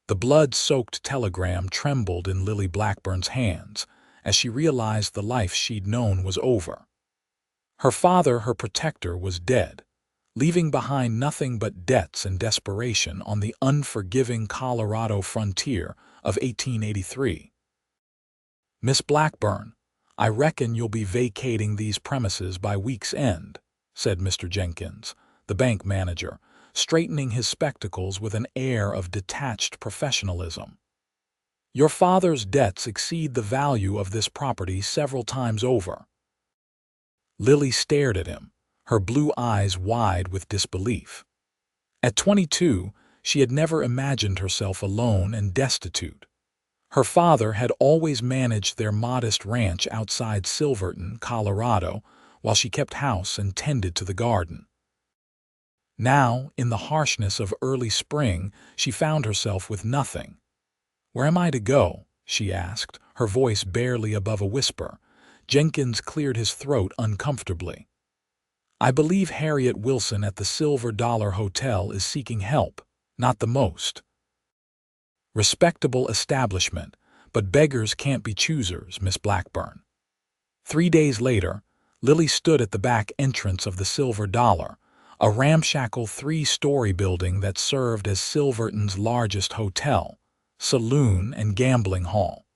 The blood-soaked telegram trembled in Lily Blackburn's hands as she realized the life she'd known was over. Her father, her protector, was dead, leaving behind nothing but debts and desperation on the unforgiving Colorado frontier of 1883. "Miss Blackburn, I reckon you'll be vacating these premises by week's end," said Mr. Jenkins, the bank manager, straightening his spectacles with an air of detached professionalism. "Your father's debts exceed the value of this property several times over." Lily stared at him, her blue eyes wide with disbelief. At 22, she had never imagined herself alone and destitute. Her father had always managed their modest ranch outside Silverton, Colorado, while she kept house and tended to the garden. Now, in the harshness of early spring, she found herself with nothing. "Where am I to go?" she asked, her voice barely above a whisper. Jenkins cleared his throat uncomfortably. "I believe Harriet Wilson at the Silver Dollar Hotel is seeking help, not the most respectable establishment, but beggars can't be choosers, Miss Blackburn." 3 days later, Lily stood at the back entrance of the Silver Dollar, a ramshackle 3-story building that served as Silverton's largest hotel, saloon, and gambling hall.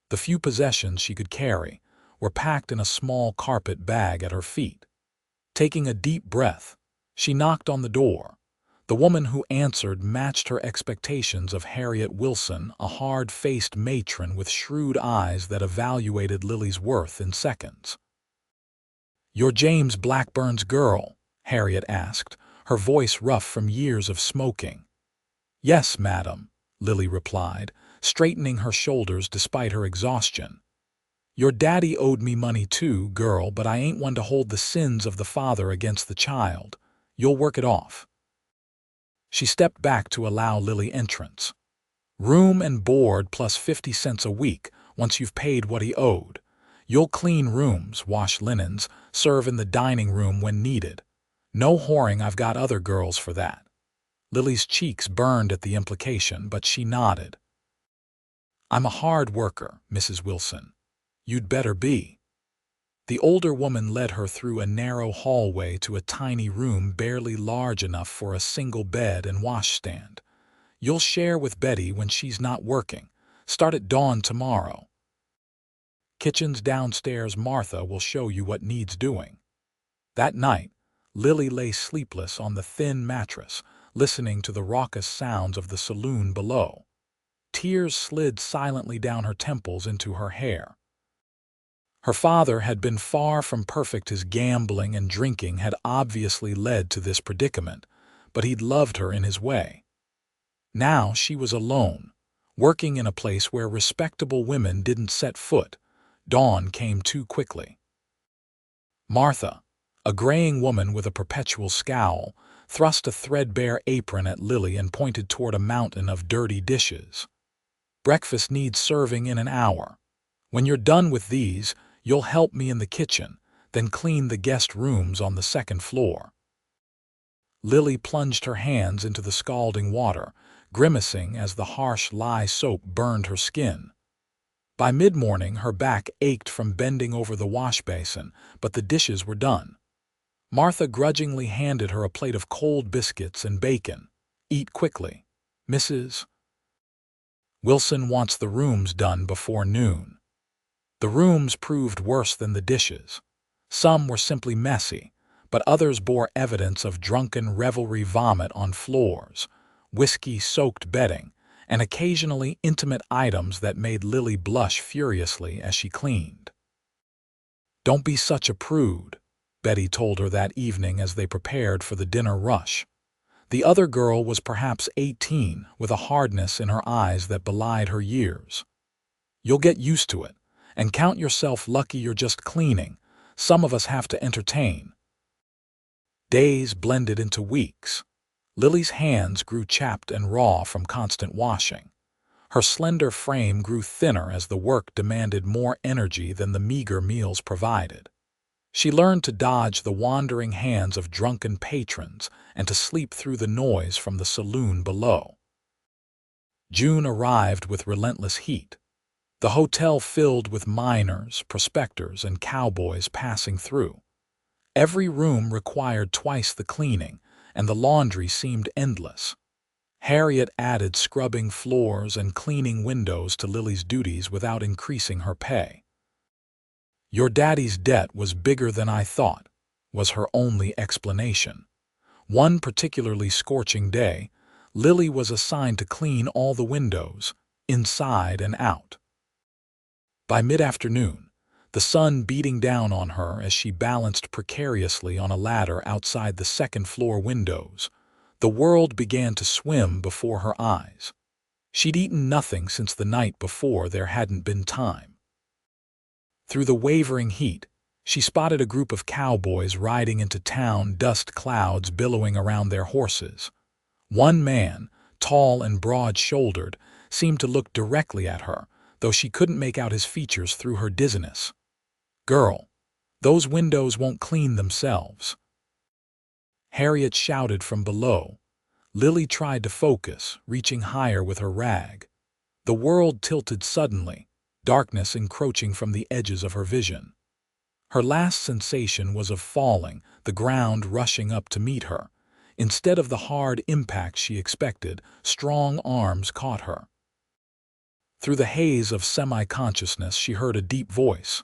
The few possessions she could carry were packed in a small carpet bag at her feet. Taking a deep breath, she knocked on the door. The woman who answered matched her expectations of Harriet Wilson, a hard-faced matron with shrewd eyes that evaluated Lily's worth in seconds. "You're James Blackburn's girl?" Harriet asked, her voice rough from years of smoking. "Yes, madam," Lily replied, straightening her shoulders despite her exhaustion. "Your daddy owed me money too, girl, but I ain't one to hold the sins of the father against the child. You'll work it off." She stepped back to allow Lily entrance. "Room and board plus 50 cents a week once you've paid what he owed. You'll clean rooms, wash linens, serve in the dining room when needed. No whoring, I've got other girls for that." Lily's cheeks burned at the implication, but she nodded. "I'm a hard worker, Mrs. Wilson. You'd better be." The older woman led her through a narrow hallway to a tiny room barely large enough for a single bed and washstand. "You'll share with Betty when she's not working. Start at dawn tomorrow. Kitchen's downstairs. Martha will show you what needs doing." That night, Lily lay sleepless on the thin mattress, listening to the raucous sounds of the saloon below. Tears slid silently down her temples into her hair. Her father had been far from perfect. His gambling and drinking had obviously led to this predicament, but he'd loved her in his way. Now she was alone, working in a place where respectable women didn't set foot. Dawn came too quickly. Martha, a graying woman with a perpetual scowl, thrust a threadbare apron at Lily and pointed toward a mountain of dirty dishes. "Breakfast needs serving in an hour. When you're done with these, you'll help me in the kitchen, then clean the guest rooms on the second floor." Lily plunged her hands into the scalding water, grimacing as the harsh lye soap burned her skin. By mid-morning, her back ached from bending over the wash basin, but the dishes were done. Martha grudgingly handed her a plate of cold biscuits and bacon. "Eat quickly. Mrs. Wilson wants the rooms done before noon." The rooms proved worse than the dishes. Some were simply messy, but others bore evidence of drunken revelry: vomit on floors, whiskey-soaked bedding, and occasionally intimate items that made Lily blush furiously as she cleaned. "Don't be such a prude," Betty told her that evening as they prepared for the dinner rush. The other girl was perhaps 18, with a hardness in her eyes that belied her years. "You'll get used to it, and count yourself lucky you're just cleaning. Some of us have to entertain." Days blended into weeks. Lily's hands grew chapped and raw from constant washing. Her slender frame grew thinner as the work demanded more energy than the meager meals provided. She learned to dodge the wandering hands of drunken patrons and to sleep through the noise from the saloon below. June arrived with relentless heat. The hotel filled with miners, prospectors, and cowboys passing through. Every room required twice the cleaning, and the laundry seemed endless. Harriet added scrubbing floors and cleaning windows to Lily's duties without increasing her pay. "Your daddy's debt was bigger than I thought," was her only explanation. One particularly scorching day, Lily was assigned to clean all the windows, inside and out. By mid-afternoon, the sun beating down on her as she balanced precariously on a ladder outside the second-floor windows, the world began to swim before her eyes. She'd eaten nothing since the night before there hadn't been time. Through the wavering heat, she spotted a group of cowboys riding into town, dust clouds billowing around their horses. One man, tall and broad-shouldered, seemed to look directly at her, though she couldn't make out his features through her dizziness. "Girl, those windows won't clean themselves," Harriet shouted from below. Lily tried to focus, reaching higher with her rag. The world tilted suddenly, darkness encroaching from the edges of her vision. Her last sensation was of falling, the ground rushing up to meet her. Instead of the hard impact she expected, strong arms caught her. Through the haze of semi-consciousness, she heard a deep voice.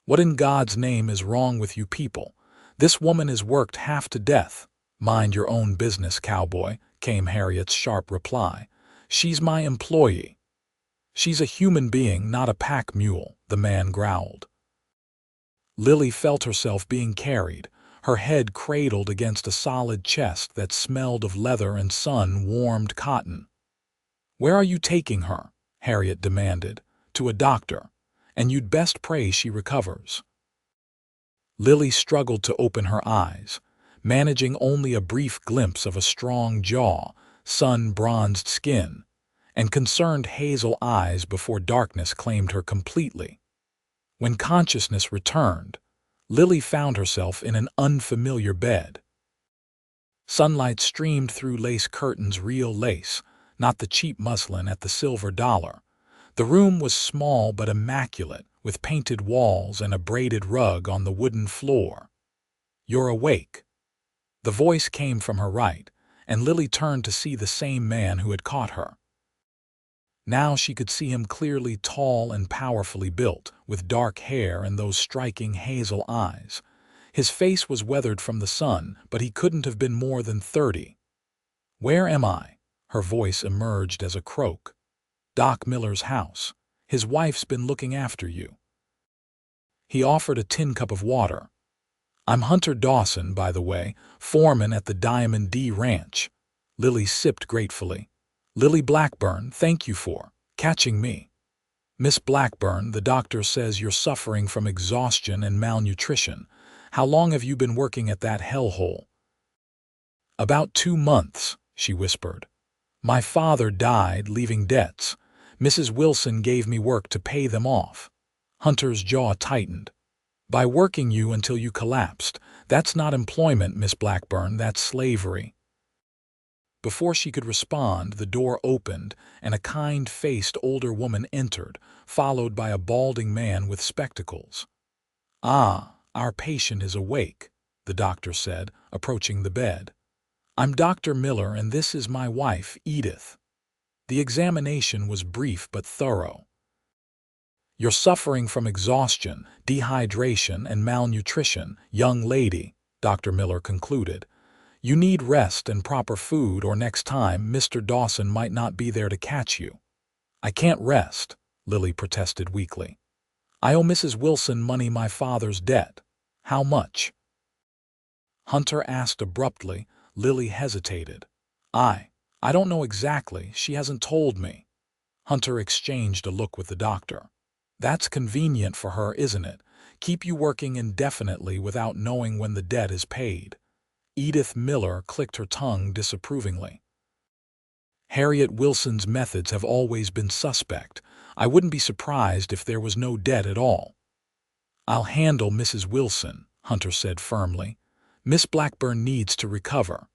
"What in God's name is wrong with you people? This woman is worked half to death." "Mind your own business, cowboy," came Harriet's sharp reply. "She's my employee." "She's a human being, not a pack mule," the man growled. Lily felt herself being carried, her head cradled against a solid chest that smelled of leather and sun-warmed cotton. "Where are you taking her?" Harriet demanded. "To a doctor, and you'd best pray she recovers." Lily struggled to open her eyes, managing only a brief glimpse of a strong jaw, sun-bronzed skin, and concerned hazel eyes before darkness claimed her completely. When consciousness returned, Lily found herself in an unfamiliar bed. Sunlight streamed through lace curtains, real lace, not the cheap muslin at the Silver Dollar. The room was small but immaculate, with painted walls and a braided rug on the wooden floor. "You're awake." The voice came from her right, and Lily turned to see the same man who had caught her. Now she could see him clearly, tall and powerfully built, with dark hair and those striking hazel eyes. His face was weathered from the sun, but he couldn't have been more than 30. "Where am I?" Her voice emerged as a croak. "Doc Miller's house. His wife's been looking after you." He offered a tin cup of water. "I'm Hunter Dawson, by the way, foreman at the Diamond D Ranch." Lily sipped gratefully. "Lily Blackburn, thank you for catching me." "Miss Blackburn, the doctor says you're suffering from exhaustion and malnutrition. How long have you been working at that hellhole?" "About 2 months," she whispered. "My father died, leaving debts. Mrs. Wilson gave me work to pay them off." Hunter's jaw tightened. "By working you until you collapsed. That's not employment, Miss Blackburn, that's slavery." Before she could respond, the door opened and a kind-faced older woman entered, followed by a balding man with spectacles. "Ah, our patient is awake," the doctor said, approaching the bed. "I'm Dr. Miller, and this is my wife, Edith." The examination was brief but thorough. "You're suffering from exhaustion, dehydration, and malnutrition, young lady," Dr. Miller concluded. "You need rest and proper food, or next time Mr. Dawson might not be there to catch you." "I can't rest," Lily protested weakly. "I owe Mrs. Wilson money, my father's debt." "How much?" Hunter asked abruptly. Lily hesitated. I don't know exactly. She hasn't told me." Hunter exchanged a look with the doctor. "That's convenient for her, isn't it? Keep you working indefinitely without knowing when the debt is paid." Edith Miller clicked her tongue disapprovingly. "Harriet Wilson's methods have always been suspect. I wouldn't be surprised if there was no debt at all." "I'll handle Mrs. Wilson," Hunter said firmly. "Miss Blackburn needs to recover."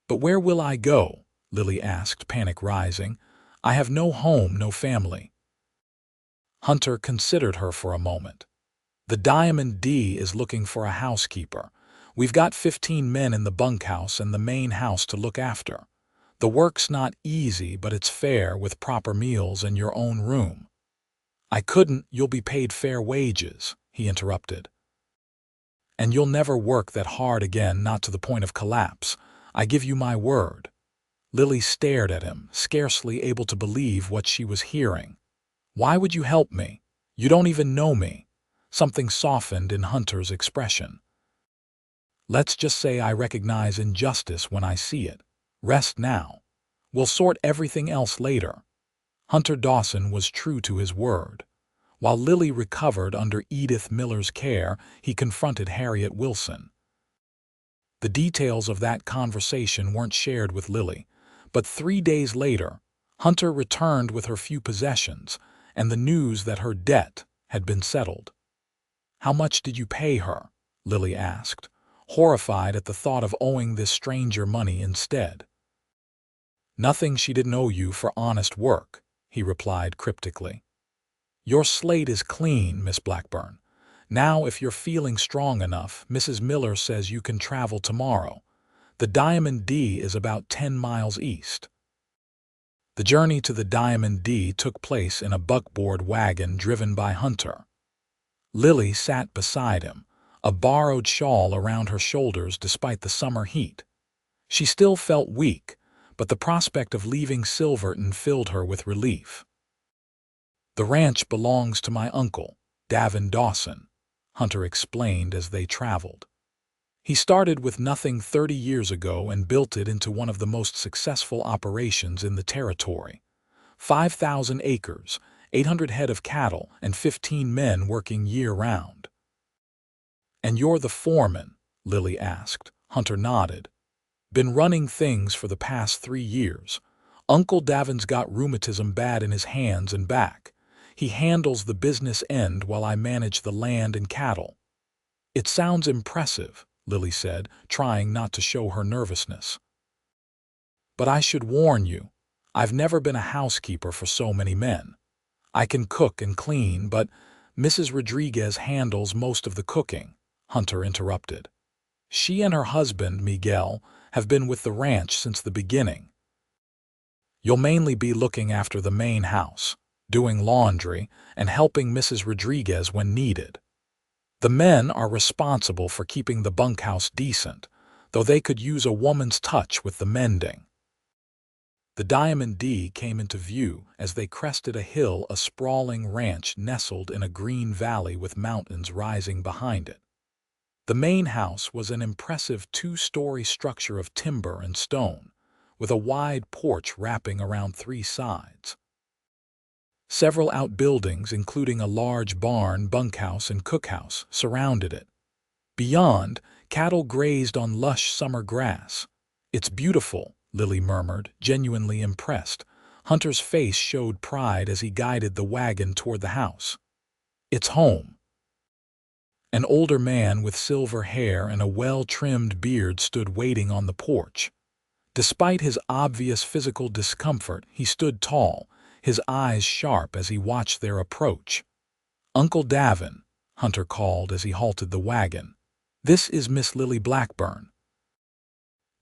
"But where will I go?" Lily asked, panic rising. I have no home, no family." Hunter considered her for a moment. "The Diamond D is looking for a housekeeper. We've got 15 men in the bunkhouse and the main house to look after. The work's not easy, but it's fair with proper meals and your own room." "I couldn't, you'll be paid fair wages," he interrupted. "And you'll never work that hard again, not to the point of collapse. I give you my word." Lily stared at him, scarcely able to believe what she was hearing. "Why would you help me? You don't even know me." Something softened in Hunter's expression. "Let's just say I recognize injustice when I see it. Rest now. We'll sort everything else later." Hunter Dawson was true to his word. While Lily recovered under Edith Miller's care, he confronted Harriet Wilson. The details of that conversation weren't shared with Lily, but 3 days later, Hunter returned with her few possessions and the news that her debt had been settled. "How much did you pay her?" Lily asked, horrified at the thought of owing this stranger money instead. "Nothing, she didn't owe you for honest work," he replied cryptically. "Your slate is clean, Miss Blackburn. Now, if you're feeling strong enough, Mrs. Miller says you can travel tomorrow. The Diamond D is about 10 miles east." The journey to the Diamond D took place in a buckboard wagon driven by Hunter. Lily sat beside him, a borrowed shawl around her shoulders despite the summer heat. She still felt weak, but the prospect of leaving Silverton filled her with relief. "The ranch belongs to my uncle, Davin Dawson," Hunter explained as they traveled. "He started with nothing 30 years ago and built it into one of the most successful operations in the territory. 5,000 acres, 800 head of cattle, and 15 men working year-round." "And you're the foreman?" Lily asked. Hunter nodded. "Been running things for the past 3 years. Uncle Davin's got rheumatism bad in his hands and back. He handles the business end while I manage the land and cattle." "It sounds impressive," Lily said, trying not to show her nervousness. "But I should warn you, I've never been a housekeeper for so many men. I can cook and clean, but Mrs. Rodriguez handles most of the cooking," Hunter interrupted. "She and her husband, Miguel, have been with the ranch since the beginning. You'll mainly be looking after the main house, doing laundry, and helping Mrs. Rodriguez when needed. The men are responsible for keeping the bunkhouse decent, though they could use a woman's touch with the mending." The Diamond D came into view as they crested a hill, a sprawling ranch nestled in a green valley with mountains rising behind it. The main house was an impressive 2-story structure of timber and stone, with a wide porch wrapping around 3 sides. Several outbuildings, including a large barn, bunkhouse, and cookhouse, surrounded it. Beyond, cattle grazed on lush summer grass. "It's beautiful," Lily murmured, genuinely impressed. Hunter's face showed pride as he guided the wagon toward the house. "It's home." An older man with silver hair and a well-trimmed beard stood waiting on the porch. Despite his obvious physical discomfort, he stood tall, his eyes sharp as he watched their approach. "Uncle Davin," Hunter called as he halted the wagon. "This is Miss Lily Blackburn."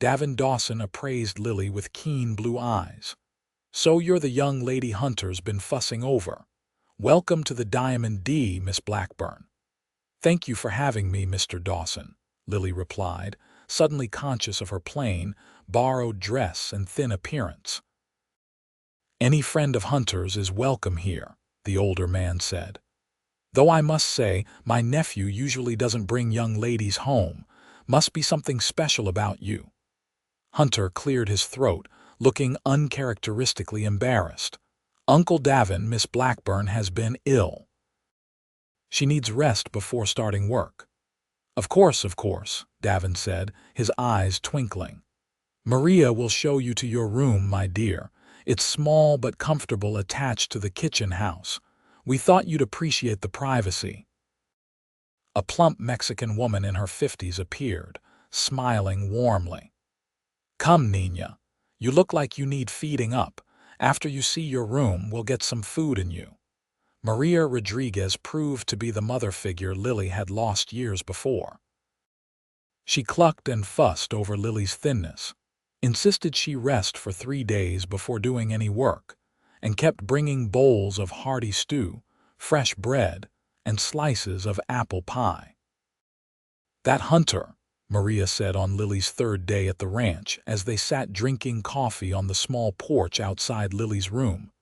Davin Dawson appraised Lily with keen blue eyes. "So you're the young lady Hunter's been fussing over. Welcome to the Diamond D, Miss Blackburn." "Thank you for having me, Mr. Dawson," Lily replied, suddenly conscious of her plain, borrowed dress and thin appearance. "Any friend of Hunter's is welcome here," the older man said. "Though I must say, my nephew usually doesn't bring young ladies home. Must be something special about you." Hunter cleared his throat, looking uncharacteristically embarrassed. "Uncle Davin, Miss Blackburn has been ill. She needs rest before starting work." Of course," Davin said, his eyes twinkling. "Maria will show you to your room, my dear. It's small but comfortable, attached to the kitchen house. We thought you'd appreciate the privacy." A plump Mexican woman in her 50s appeared, smiling warmly. "Come, Nina. You look like you need feeding up, After you see your room, we'll get some food in you." Maria Rodriguez proved to be the mother figure Lily had lost years before. She clucked and fussed over Lily's thinness, insisted she rest for 3 days before doing any work, and kept bringing bowls of hearty stew, fresh bread, and slices of apple pie. "That Hunter," Maria said on Lily's 3rd day at the ranch as they sat drinking coffee on the small porch outside Lily's room.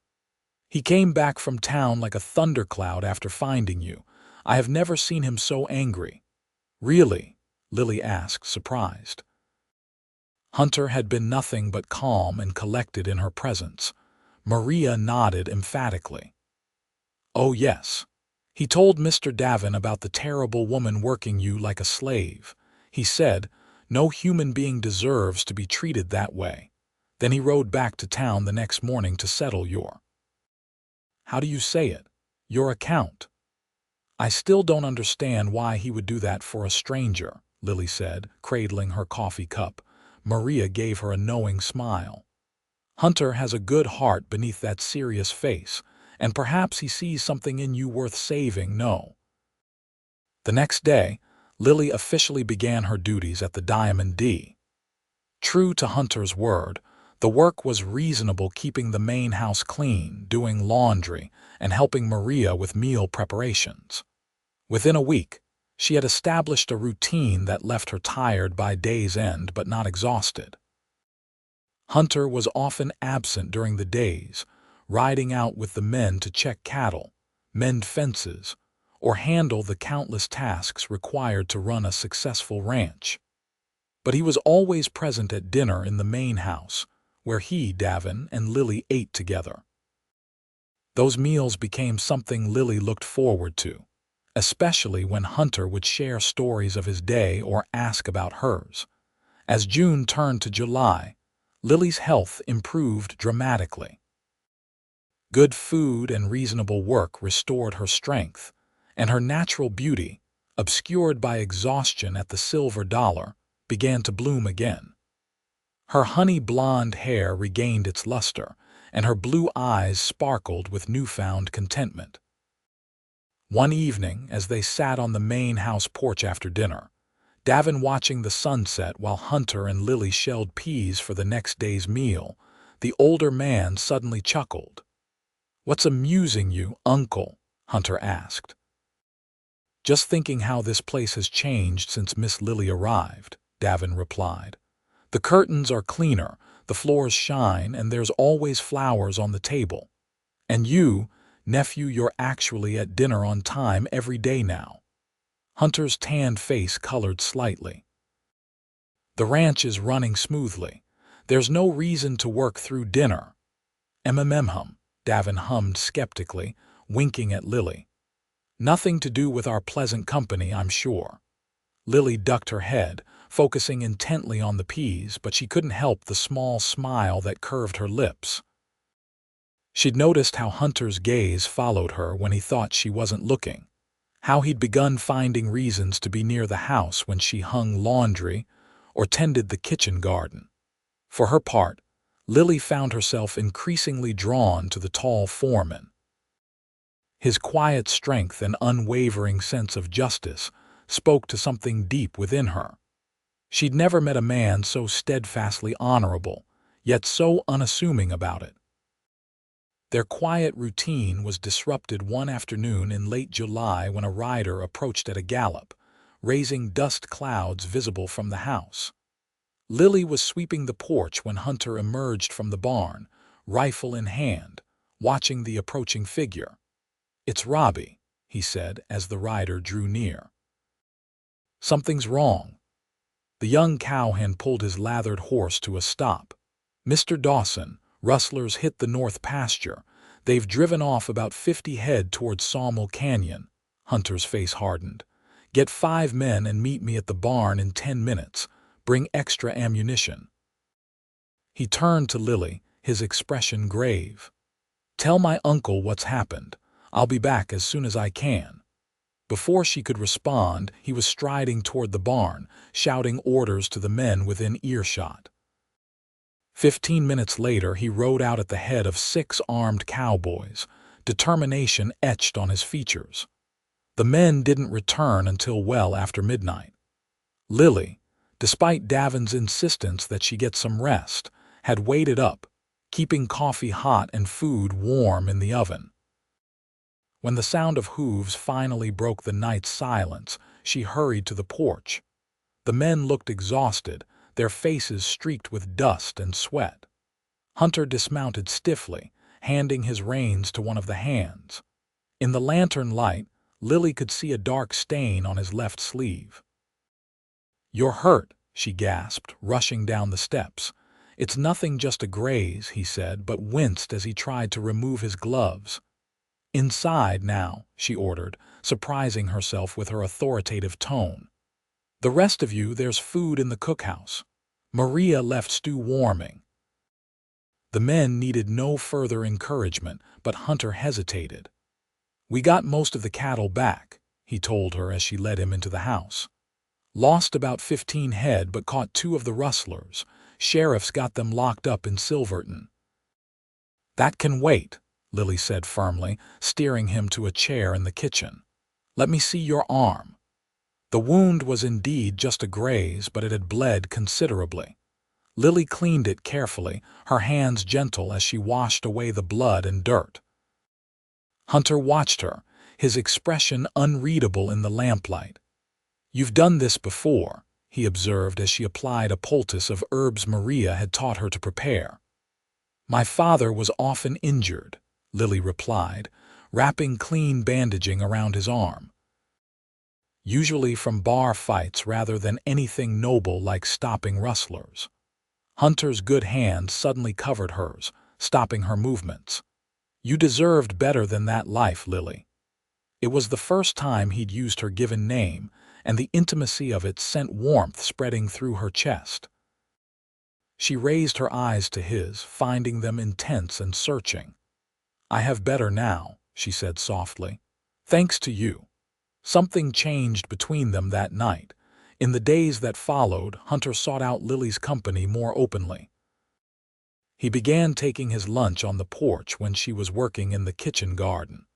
"He came back from town like a thundercloud after finding you. I have never seen him so angry." "Really?" Lily asked, surprised. Hunter had been nothing but calm and collected in her presence. Maria nodded emphatically. "Oh, yes. He told Mr. Davin about the terrible woman working you like a slave. He said, 'No human being deserves to be treated that way.' Then he rode back to town the next morning to settle your—" "How do you say it? Your account." "I still don't understand why he would do that for a stranger," Lily said, cradling her coffee cup. Maria gave her a knowing smile. "Hunter has a good heart beneath that serious face, and perhaps he sees something in you worth saving, no?" The next day, Lily officially began her duties at the Diamond D. True to Hunter's word, the work was reasonable, keeping the main house clean, doing laundry, and helping Maria with meal preparations. Within a week, she had established a routine that left her tired by day's end but not exhausted. Hunter was often absent during the days, riding out with the men to check cattle, mend fences, or handle the countless tasks required to run a successful ranch. But he was always present at dinner in the main house, where he, Davin, and Lily ate together. Those meals became something Lily looked forward to, especially when Hunter would share stories of his day or ask about hers. As June turned to July, Lily's health improved dramatically. Good food and reasonable work restored her strength, and her natural beauty, obscured by exhaustion at the Silver Dollar, began to bloom again. Her honey blonde hair regained its luster, and her blue eyes sparkled with newfound contentment. One evening, as they sat on the main house porch after dinner, Davin watching the sunset while Hunter and Lily shelled peas for the next day's meal, the older man suddenly chuckled. "What's amusing you, Uncle?" Hunter asked. "Just thinking how this place has changed since Miss Lily arrived," Davin replied. "The curtains are cleaner, the floors shine, and there's always flowers on the table. And you, nephew, you're actually at dinner on time every day now." Hunter's tanned face colored slightly. "The ranch is running smoothly. There's no reason to work through dinner." "Hum," Davin hummed skeptically, winking at Lily. "Nothing to do with our pleasant company, I'm sure." Lily ducked her head, focusing intently on the peas, but she couldn't help the small smile that curved her lips. She'd noticed how Hunter's gaze followed her when he thought she wasn't looking, how he'd begun finding reasons to be near the house when she hung laundry or tended the kitchen garden. For her part, Lily found herself increasingly drawn to the tall foreman. His quiet strength and unwavering sense of justice spoke to something deep within her. She'd never met a man so steadfastly honorable, yet so unassuming about it. Their quiet routine was disrupted one afternoon in late July when a rider approached at a gallop, raising dust clouds visible from the house. Lily was sweeping the porch when Hunter emerged from the barn, rifle in hand, watching the approaching figure. "It's Robbie," he said as the rider drew near. "Something's wrong." The young cowhand pulled his lathered horse to a stop. "Mr. Dawson, rustlers hit the north pasture. They've driven off about 50 head towards Sawmill Canyon." Hunter's face hardened. "Get 5 men and meet me at the barn in 10 minutes. Bring extra ammunition." He turned to Lily, his expression grave. "Tell my uncle what's happened. I'll be back as soon as I can." Before she could respond, he was striding toward the barn, shouting orders to the men within earshot. 15 minutes later, he rode out at the head of 6 armed cowboys, determination etched on his features. The men didn't return until well after midnight. Lily, despite Davin's insistence that she get some rest, had waited up, keeping coffee hot and food warm in the oven. When the sound of hooves finally broke the night's silence, she hurried to the porch. The men looked exhausted, their faces streaked with dust and sweat. Hunter dismounted stiffly, handing his reins to one of the hands. In the lantern light, Lily could see a dark stain on his left sleeve. "You're hurt," she gasped, rushing down the steps. "It's nothing, just a graze," he said, but winced as he tried to remove his gloves. "Inside now," she ordered, surprising herself with her authoritative tone. "The rest of you, there's food in the cookhouse. Maria left stew warming." The men needed no further encouragement, but Hunter hesitated. "We got most of the cattle back," he told her as she led him into the house. "Lost about 15 head, but caught 2 of the rustlers. Sheriff's got them locked up in Silverton." "That can wait," Lily said firmly, steering him to a chair in the kitchen. "Let me see your arm." The wound was indeed just a graze, but it had bled considerably. Lily cleaned it carefully, her hands gentle as she washed away the blood and dirt. Hunter watched her, his expression unreadable in the lamplight. "You've done this before," he observed as she applied a poultice of herbs Maria had taught her to prepare. "My father was often injured," Lily replied, wrapping clean bandaging around his arm. "Usually from bar fights rather than anything noble like stopping rustlers." Hunter's good hand suddenly covered hers, stopping her movements. "You deserved better than that life, Lily." It was the first time he'd used her given name, and the intimacy of it sent warmth spreading through her chest. She raised her eyes to his, finding them intense and searching. "I have better now," she said softly. "Thanks to you." Something changed between them that night. In the days that followed, Hunter sought out Lily's company more openly. He began taking his lunch on the porch when she was working in the kitchen garden,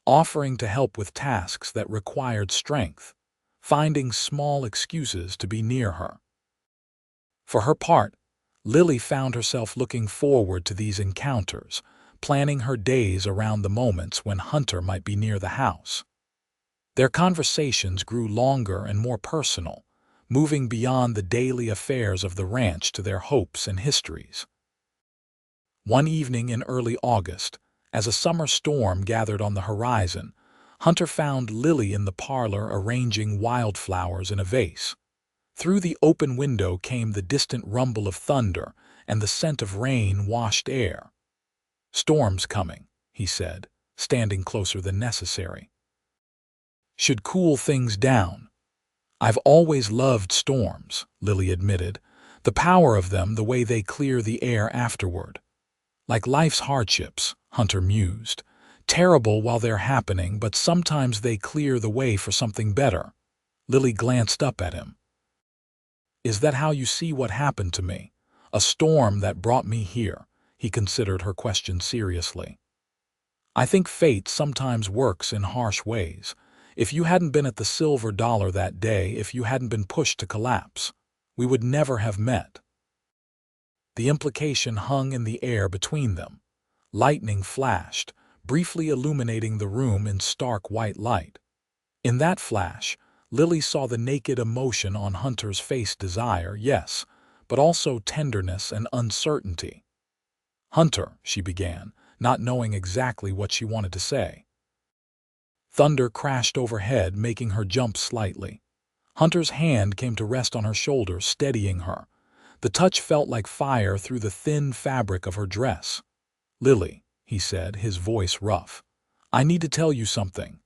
offering to help with tasks that required strength, finding small excuses to be near her. For her part, Lily found herself looking forward to these encounters, planning her days around the moments when Hunter might be near the house. Their conversations grew longer and more personal, moving beyond the daily affairs of the ranch to their hopes and histories. One evening in early August, as a summer storm gathered on the horizon, Hunter found Lily in the parlor arranging wildflowers in a vase. Through the open window came the distant rumble of thunder and the scent of rain-washed air. "Storm's coming," he said, standing closer than necessary. "Should cool things down." "I've always loved storms," Lily admitted. "The power of them, the way they clear the air afterward." "Like life's hardships," Hunter mused. "Terrible while they're happening, but sometimes they clear the way for something better." Lily glanced up at him. "Is that how you see what happened to me? A storm that brought me here?" He considered her question seriously. "I think fate sometimes works in harsh ways. If you hadn't been at the Silver Dollar that day, if you hadn't been pushed to collapse, we would never have met." The implication hung in the air between them. Lightning flashed, briefly illuminating the room in stark white light. In that flash, Lily saw the naked emotion on Hunter's face: desire, yes, but also tenderness and uncertainty. "Hunter," she began, not knowing exactly what she wanted to say. Thunder crashed overhead, making her jump slightly. Hunter's hand came to rest on her shoulder, steadying her. The touch felt like fire through the thin fabric of her dress. "Lily," he said, his voice rough, "I need to tell you something."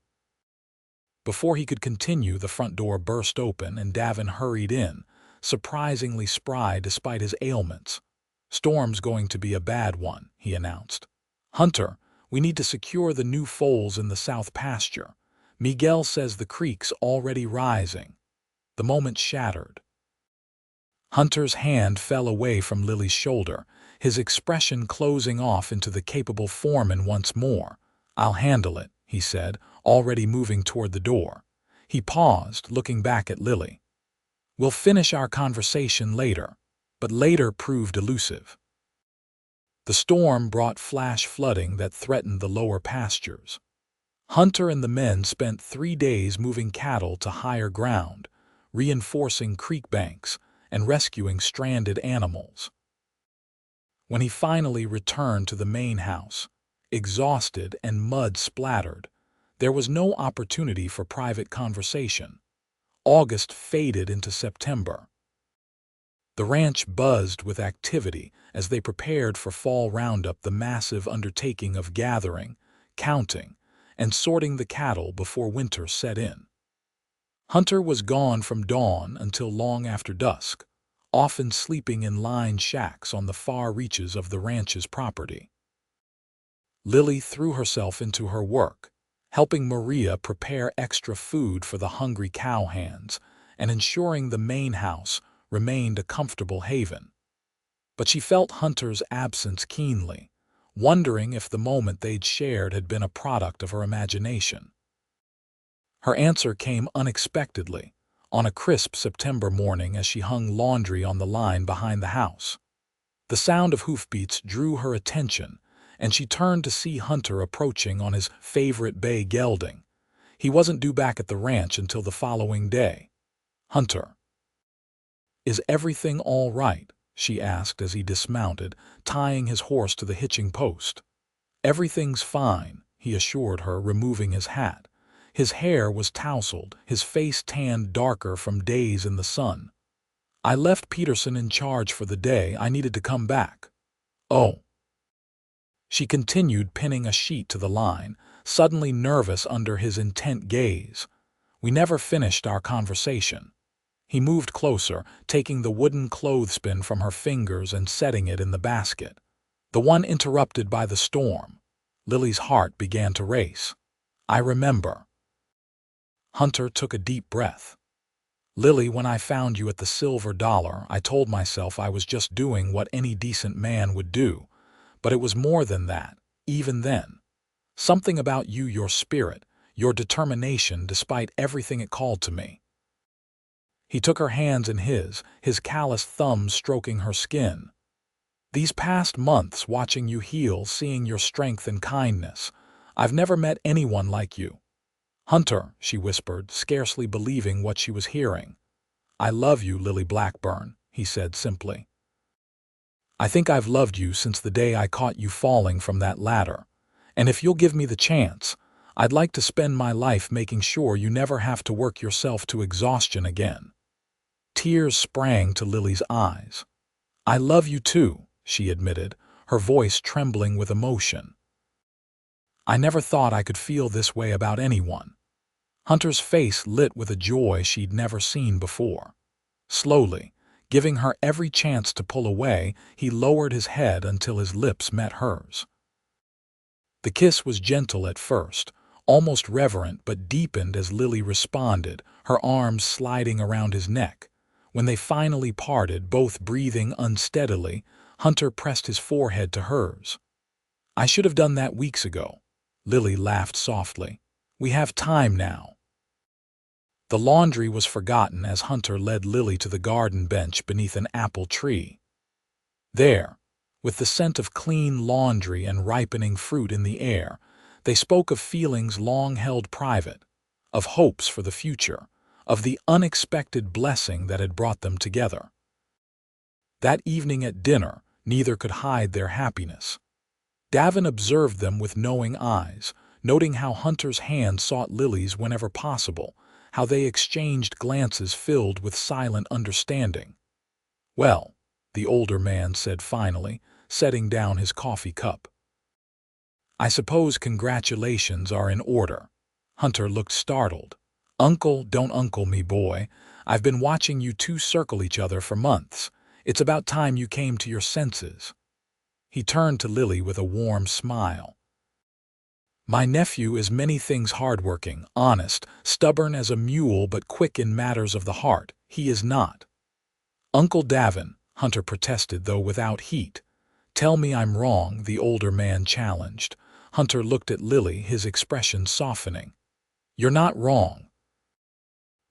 Before he could continue, the front door burst open and Davin hurried in, surprisingly spry despite his ailments. "Storm's going to be a bad one," he announced. "Hunter, we need to secure the new foals in the south pasture. Miguel says the creek's already rising." The moment shattered. Hunter's hand fell away from Lily's shoulder, his expression closing off into the capable foreman once more. "I'll handle it," he said, already moving toward the door. He paused, looking back at Lily. "We'll finish our conversation later," but later proved elusive. The storm brought flash flooding that threatened the lower pastures. Hunter and the men spent 3 days moving cattle to higher ground, reinforcing creek banks, and rescuing stranded animals. When he finally returned to the main house, exhausted and mud-splattered, there was no opportunity for private conversation. August faded into September. The ranch buzzed with activity as they prepared for fall roundup, the massive undertaking of gathering, counting, and sorting the cattle before winter set in. Hunter was gone from dawn until long after dusk, often sleeping in lined shacks on the far reaches of the ranch's property. Lily threw herself into her work, helping Maria prepare extra food for the hungry cowhands and ensuring the main house remained a comfortable haven. But she felt Hunter's absence keenly, wondering if the moment they'd shared had been a product of her imagination. Her answer came unexpectedly, on a crisp September morning as she hung laundry on the line behind the house. The sound of hoofbeats drew her attention, and she turned to see Hunter approaching on his favorite bay gelding. He wasn't due back at the ranch until the following day. "Hunter, is everything all right?" she asked as he dismounted, tying his horse to the hitching post. "Everything's fine," he assured her, removing his hat. His hair was tousled, his face tanned darker from days in the sun. "I left Peterson in charge for the day. I needed to come back." "Oh." She continued, pinning a sheet to the line, suddenly nervous under his intent gaze. "We never finished our conversation." He moved closer, taking the wooden clothespin from her fingers and setting it in the basket. The one interrupted by the storm. Lily's heart began to race. "I remember." Hunter took a deep breath. "Lily, when I found you at the Silver Dollar, I told myself I was just doing what any decent man would do. But it was more than that, even then. Something about you, your spirit, your determination despite everything it called to me." He took her hands in his calloused thumbs stroking her skin. "These past months, watching you heal, seeing your strength and kindness, I've never met anyone like you." "Hunter," she whispered, scarcely believing what she was hearing. "I love you, Lily Blackburn," he said simply. "I think I've loved you since the day I caught you falling from that ladder. And if you'll give me the chance, I'd like to spend my life making sure you never have to work yourself to exhaustion again." Tears sprang to Lily's eyes. "I love you too," she admitted, her voice trembling with emotion. "I never thought I could feel this way about anyone." Hunter's face lit with a joy she'd never seen before. Slowly, giving her every chance to pull away, he lowered his head until his lips met hers. The kiss was gentle at first, almost reverent, but deepened as Lily responded, her arms sliding around his neck. When they finally parted, both breathing unsteadily, Hunter pressed his forehead to hers. "I should have done that weeks ago." Lily laughed softly. "We have time now." The laundry was forgotten as Hunter led Lily to the garden bench beneath an apple tree. There, with the scent of clean laundry and ripening fruit in the air, they spoke of feelings long held private, of hopes for the future, of the unexpected blessing that had brought them together. That evening at dinner, neither could hide their happiness. Davin observed them with knowing eyes, noting how Hunter's hand sought Lily's whenever possible, how they exchanged glances filled with silent understanding. "Well," the older man said finally, setting down his coffee cup. "I suppose congratulations are in order." Hunter looked startled. "Uncle, don't uncle me, boy. I've been watching you two circle each other for months. It's about time you came to your senses." He turned to Lily with a warm smile. "My nephew is many things, hardworking, honest, stubborn as a mule, but quick in matters of the heart. He is not." "Uncle Davin," Hunter protested, though without heat. "Tell me I'm wrong," the older man challenged. Hunter looked at Lily, his expression softening. "You're not wrong.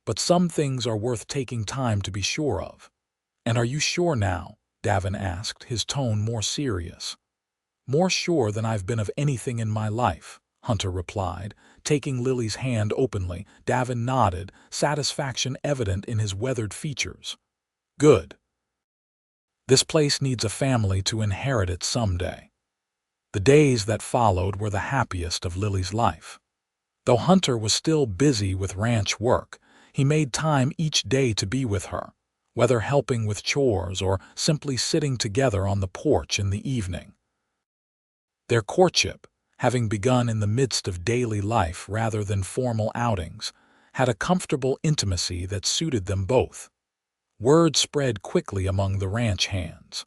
But some things are worth taking time to be sure of." "And are you sure now?" Davin asked, his tone more serious. "More sure than I've been of anything in my life," Hunter replied, taking Lily's hand openly. Davin nodded, satisfaction evident in his weathered features. "Good. This place needs a family to inherit it someday." The days that followed were the happiest of Lily's life. Though Hunter was still busy with ranch work, he made time each day to be with her, whether helping with chores or simply sitting together on the porch in the evening. Their courtship, having begun in the midst of daily life rather than formal outings, had a comfortable intimacy that suited them both. Word spread quickly among the ranch hands.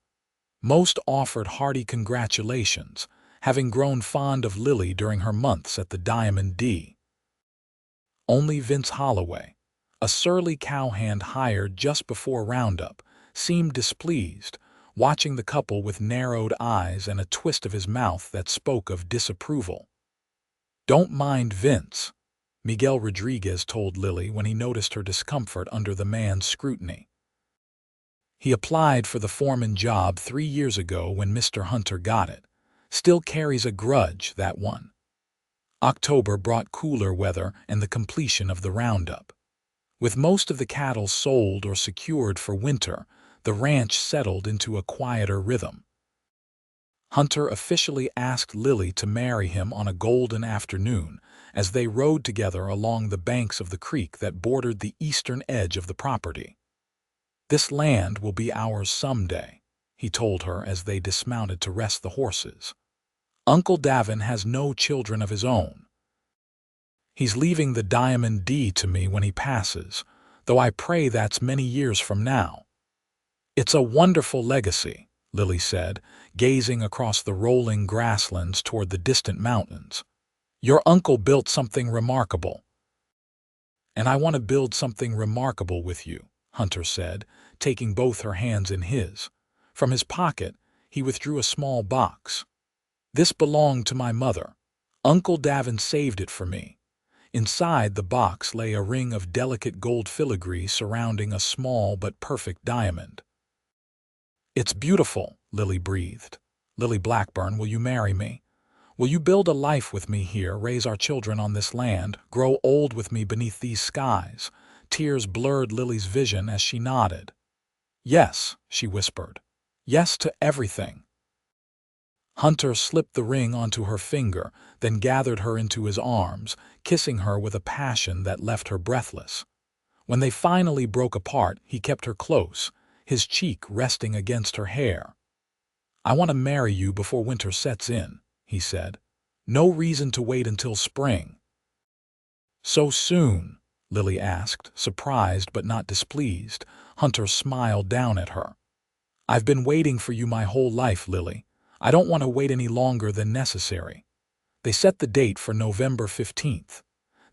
Most offered hearty congratulations, having grown fond of Lily during her months at the Diamond D. Only Vince Holloway, a surly cowhand hired just before roundup, seemed displeased, watching the couple with narrowed eyes and a twist of his mouth that spoke of disapproval. "Don't mind Vince," Miguel Rodriguez told Lily when he noticed her discomfort under the man's scrutiny. "He applied for the foreman job 3 years ago when Mr. Hunter got it. Still carries a grudge, that one." October brought cooler weather and the completion of the roundup. With most of the cattle sold or secured for winter, the ranch settled into a quieter rhythm. Hunter officially asked Lily to marry him on a golden afternoon as they rode together along the banks of the creek that bordered the eastern edge of the property. "This land will be ours someday," he told her as they dismounted to rest the horses. "Uncle Davin has no children of his own. He's leaving the Diamond D to me when he passes, though I pray that's many years from now." "It's a wonderful legacy," Lily said, gazing across the rolling grasslands toward the distant mountains. "Your uncle built something remarkable." "And I want to build something remarkable with you," Hunter said, taking both her hands in his. From his pocket, he withdrew a small box. "This belonged to my mother. Uncle Davin saved it for me." Inside the box lay a ring of delicate gold filigree surrounding a small but perfect diamond. "It's beautiful," Lily breathed. "Lily Blackburn, will you marry me? Will you build a life with me here, raise our children on this land, grow old with me beneath these skies?" Tears blurred Lily's vision as she nodded. "Yes," she whispered. "Yes to everything." Hunter slipped the ring onto her finger, then gathered her into his arms, kissing her with a passion that left her breathless. When they finally broke apart, he kept her close, his cheek resting against her hair. "I want to marry you before winter sets in," he said. "No reason to wait until spring." "So soon?" Lily asked, surprised but not displeased. Hunter smiled down at her. "I've been waiting for you my whole life, Lily. I don't want to wait any longer than necessary." They set the date for November 15th.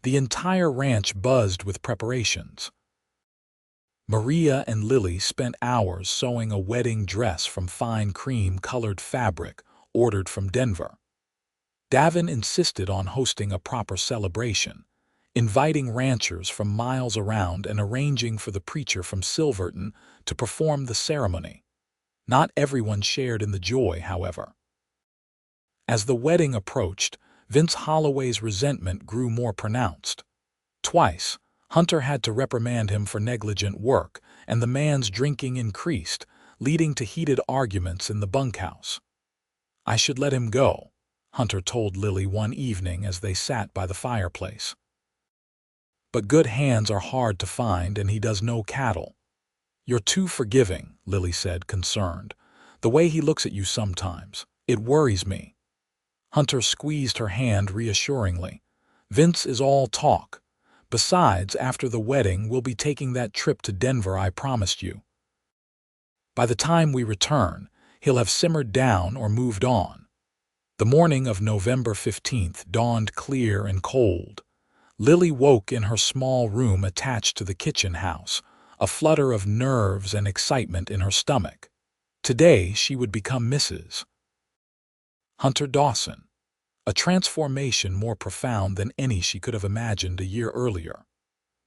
The entire ranch buzzed with preparations. Maria and Lily spent hours sewing a wedding dress from fine cream-colored fabric ordered from Denver. Davin insisted on hosting a proper celebration, inviting ranchers from miles around and arranging for the preacher from Silverton to perform the ceremony. Not everyone shared in the joy, however. As the wedding approached, Vince Holloway's resentment grew more pronounced. Twice, Hunter had to reprimand him for negligent work, and the man's drinking increased, leading to heated arguments in the bunkhouse. "I should let him go," Hunter told Lily one evening as they sat by the fireplace. "But good hands are hard to find, and he does no cattle." "You're too forgiving," Lily said, concerned. "The way he looks at you sometimes, it worries me." Hunter squeezed her hand reassuringly. "Vince is all talk. Besides, after the wedding, we'll be taking that trip to Denver I promised you. By the time we return, he'll have simmered down or moved on." The morning of November 15th dawned clear and cold. Lily woke in her small room attached to the kitchen house, a flutter of nerves and excitement in her stomach. Today she would become Mrs. Hunter Dawson, a transformation more profound than any she could have imagined a year earlier.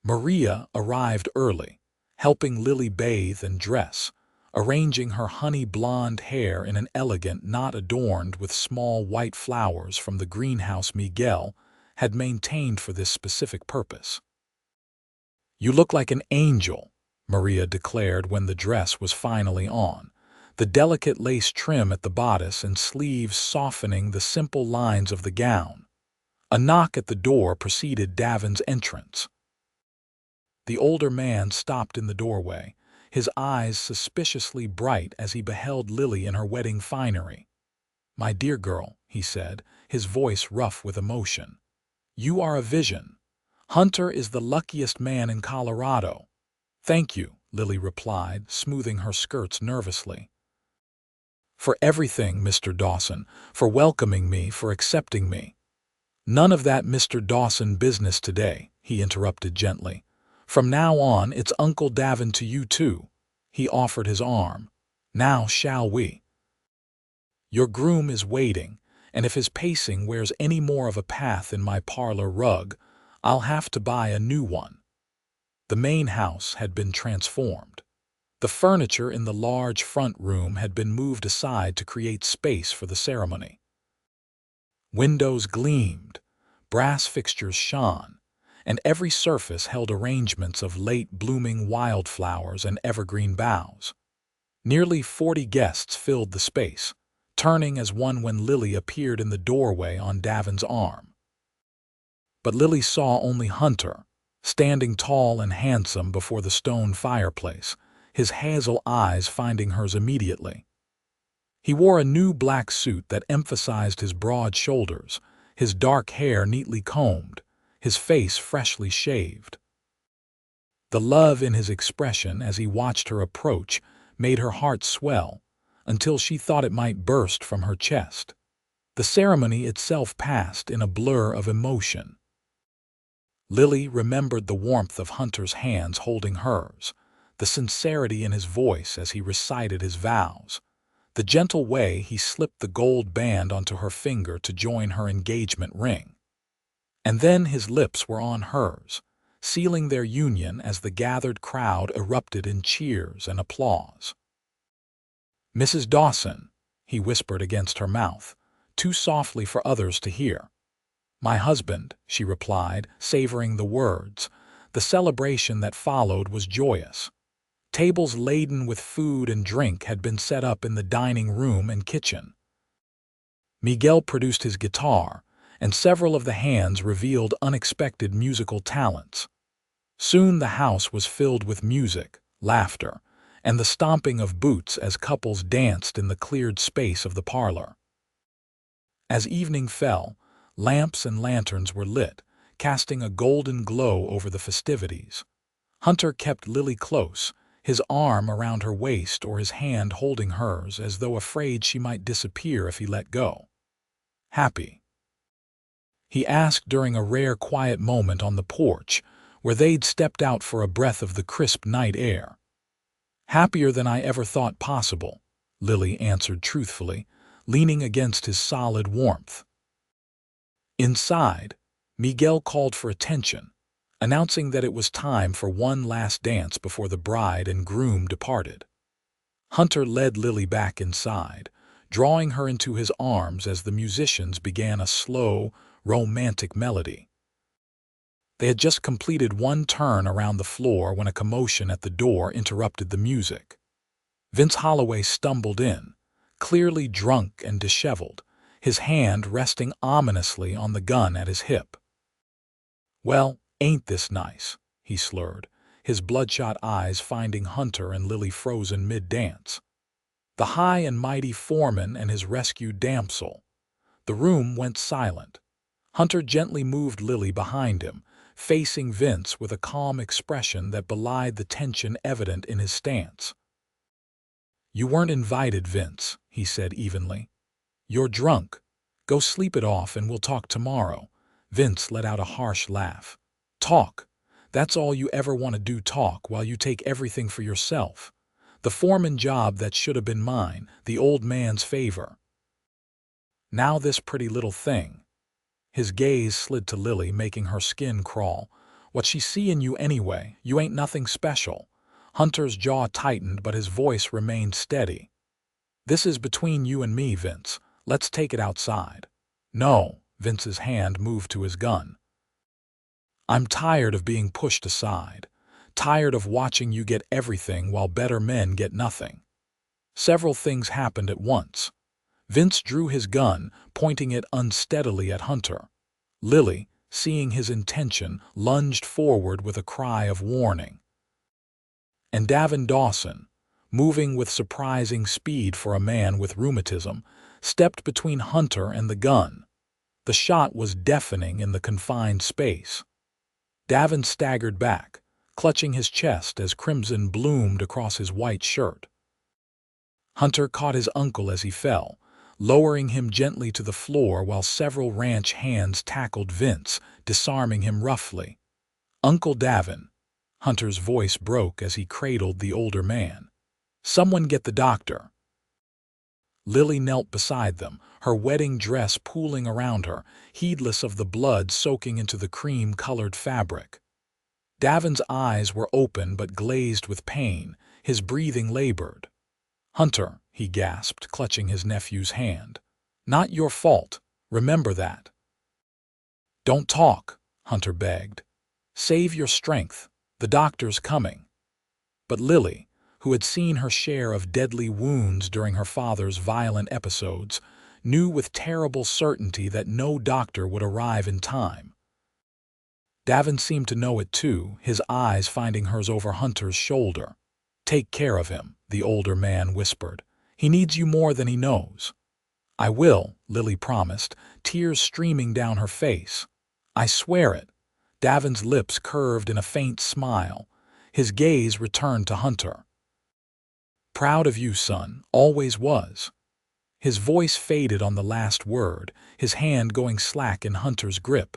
Maria arrived early, helping Lily bathe and dress, arranging her honey-blonde hair in an elegant knot adorned with small white flowers from the greenhouse Miguel had maintained for this specific purpose. "You look like an angel," Maria declared when the dress was finally on, the delicate lace trim at the bodice and sleeves softening the simple lines of the gown. A knock at the door preceded Davin's entrance. The older man stopped in the doorway, his eyes suspiciously bright as he beheld Lily in her wedding finery. "My dear girl," he said, his voice rough with emotion, "you are a vision. Hunter is the luckiest man in Colorado." "Thank you," Lily replied, smoothing her skirts nervously. "For everything, Mr. Dawson, for welcoming me, for accepting me." "None of that Mr. Dawson business today," he interrupted gently. "From now on, it's Uncle Davin to you too." He offered his arm. "Now shall we?" "Your groom is waiting, and if his pacing wears any more of a path in my parlor rug, I'll have to buy a new one." The main house had been transformed. The furniture in the large front room had been moved aside to create space for the ceremony. Windows gleamed, brass fixtures shone, and every surface held arrangements of late-blooming wildflowers and evergreen boughs. Nearly 40 guests filled the space, turning as one when Lily appeared in the doorway on Davin's arm. But Lily saw only Hunter, standing tall and handsome before the stone fireplace, his hazel eyes finding hers immediately. He wore a new black suit that emphasized his broad shoulders, his dark hair neatly combed, his face freshly shaved. The love in his expression as he watched her approach made her heart swell, until she thought it might burst from her chest. The ceremony itself passed in a blur of emotion. Lily remembered the warmth of Hunter's hands holding hers, the sincerity in his voice as he recited his vows, the gentle way he slipped the gold band onto her finger to join her engagement ring. And then his lips were on hers, sealing their union as the gathered crowd erupted in cheers and applause. "Mrs. Dawson," he whispered against her mouth, too softly for others to hear. "My husband," she replied, savoring the words. The celebration that followed was joyous. Tables laden with food and drink had been set up in the dining room and kitchen. Miguel produced his guitar, and several of the hands revealed unexpected musical talents. Soon the house was filled with music, laughter, and the stomping of boots as couples danced in the cleared space of the parlor. As evening fell, lamps and lanterns were lit, casting a golden glow over the festivities. Hunter kept Lily close, his arm around her waist or his hand holding hers as though afraid she might disappear if he let go. "Happy?" he asked during a rare quiet moment on the porch, where they'd stepped out for a breath of the crisp night air. "Happier than I ever thought possible," Lily answered truthfully, leaning against his solid warmth. Inside, Miguel called for attention, announcing that it was time for one last dance before the bride and groom departed. Hunter led Lily back inside, drawing her into his arms as the musicians began a slow, romantic melody. They had just completed one turn around the floor when a commotion at the door interrupted the music. Vince Holloway stumbled in, clearly drunk and disheveled, his hand resting ominously on the gun at his hip. "Well, ain't this nice?" he slurred, his bloodshot eyes finding Hunter and Lily frozen mid-dance. The high and mighty foreman and his rescued damsel. The room went silent. Hunter gently moved Lily behind him, facing Vince with a calm expression that belied the tension evident in his stance. "You weren't invited, Vince," he said evenly. "You're drunk. Go sleep it off and we'll talk tomorrow." Vince let out a harsh laugh. "Talk? That's all you ever want to do, talk while you take everything for yourself. The foreman job that should have been mine, the old man's favor. Now this pretty little thing. His gaze slid to Lily, making her skin crawl. What she see in you anyway? You ain't nothing special. Hunter's jaw tightened, but his voice remained steady. This is between you and me, Vince. Let's take it outside. No, Vince's hand moved to his gun. I'm tired of being pushed aside. Tired of watching you get everything while better men get nothing. Several things happened at once. Vince drew his gun, pointing it unsteadily at Hunter. Lily, seeing his intention, lunged forward with a cry of warning. And Dawson, moving with surprising speed for a man with rheumatism, stepped between Hunter and the gun. The shot was deafening in the confined space. Davin staggered back, clutching his chest as crimson bloomed across his white shirt. Hunter caught his uncle as he fell, lowering him gently to the floor while several ranch hands tackled Vince, disarming him roughly. Uncle Davin. Hunter's voice broke as he cradled the older man. Someone get the doctor. Lily knelt beside them, her wedding dress pooling around her, heedless of the blood soaking into the cream-colored fabric. Davin's eyes were open but glazed with pain, his breathing labored. Hunter, he gasped, clutching his nephew's hand. Not your fault. Remember that. Don't talk, Hunter begged. Save your strength. The doctor's coming. But Lily, who had seen her share of deadly wounds during her father's violent episodes, knew with terrible certainty that no doctor would arrive in time. Davin seemed to know it too, his eyes finding hers over Hunter's shoulder. Take care of him, the older man whispered. He needs you more than he knows. I will, Lily promised, tears streaming down her face. I swear it. Davin's lips curved in a faint smile. His gaze returned to Hunter. Proud of you, son, always was. His voice faded on the last word, his hand going slack in Hunter's grip.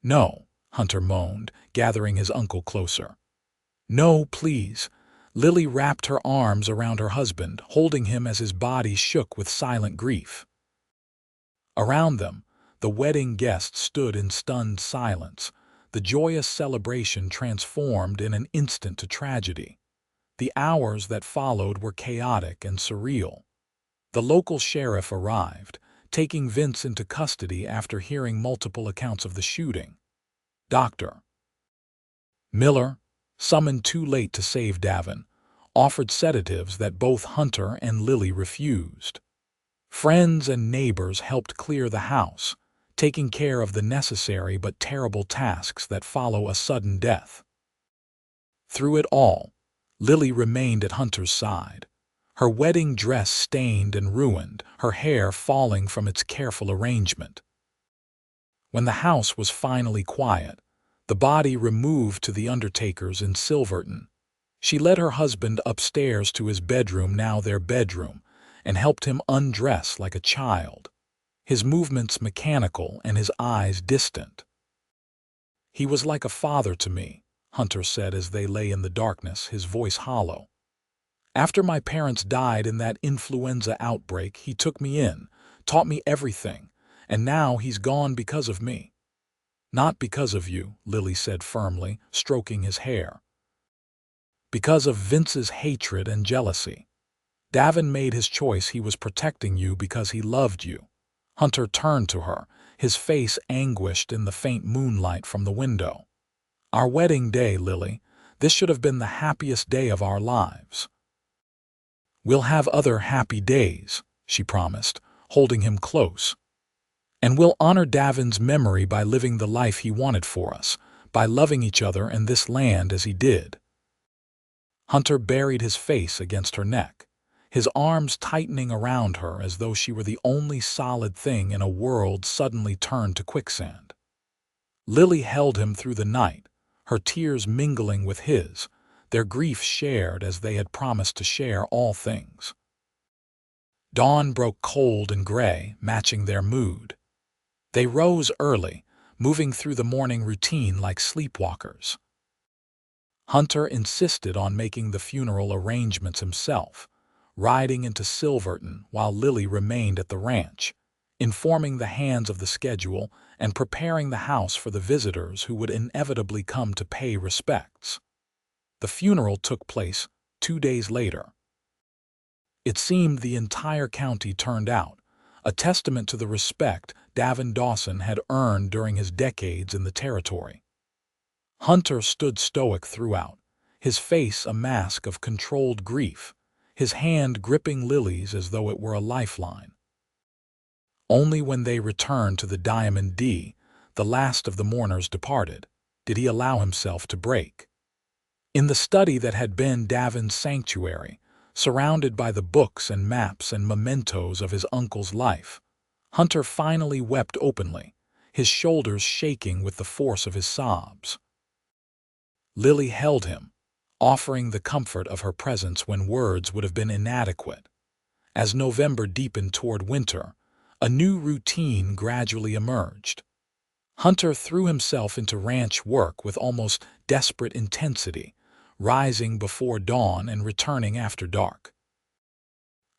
No, Hunter moaned, gathering his uncle closer. No, please. Lily wrapped her arms around her husband, holding him as his body shook with silent grief. Around them, the wedding guests stood in stunned silence, the joyous celebration transformed in an instant to tragedy. The hours that followed were chaotic and surreal. The local sheriff arrived, taking Vince into custody after hearing multiple accounts of the shooting. Dr. Miller, summoned too late to save Davin, offered sedatives that both Hunter and Lily refused. Friends and neighbors helped clear the house, taking care of the necessary but terrible tasks that follow a sudden death. Through it all, Lily remained at Hunter's side, her wedding dress stained and ruined, her hair falling from its careful arrangement. When the house was finally quiet, the body removed to the undertaker's in Silverton, she led her husband upstairs to his bedroom, now their bedroom, and helped him undress like a child, his movements mechanical and his eyes distant. He was like a father to me, Hunter said as they lay in the darkness, his voice hollow. After my parents died in that influenza outbreak, he took me in, taught me everything, and now he's gone because of me. Not because of you, Lily said firmly, stroking his hair. Because of Vince's hatred and jealousy. Davin made his choice. He was protecting you because he loved you. Hunter turned to her, his face anguished in the faint moonlight from the window. Our wedding day, Lily. This should have been the happiest day of our lives. We'll have other happy days, she promised, holding him close. And we'll honor Davin's memory by living the life he wanted for us, by loving each other and this land as he did. Hunter buried his face against her neck, his arms tightening around her as though she were the only solid thing in a world suddenly turned to quicksand. Lily held him through the night, her tears mingling with his, their grief shared as they had promised to share all things. Dawn broke cold and gray, matching their mood. They rose early, moving through the morning routine like sleepwalkers. Hunter insisted on making the funeral arrangements himself, riding into Silverton while Lily remained at the ranch, informing the hands of the schedule and preparing the house for the visitors who would inevitably come to pay respects. The funeral took place 2 days later. It seemed the entire county turned out, a testament to the respect Dawson had earned during his decades in the territory. Hunter stood stoic throughout, his face a mask of controlled grief, his hand gripping Lily's as though it were a lifeline. Only when they returned to the Diamond D, the last of the mourners departed, did he allow himself to break. In the study that had been Davin's sanctuary, surrounded by the books and maps and mementos of his uncle's life, Hunter finally wept openly, his shoulders shaking with the force of his sobs. Lily held him, offering the comfort of her presence when words would have been inadequate. As November deepened toward winter, a new routine gradually emerged. Hunter threw himself into ranch work with almost desperate intensity, rising before dawn and returning after dark.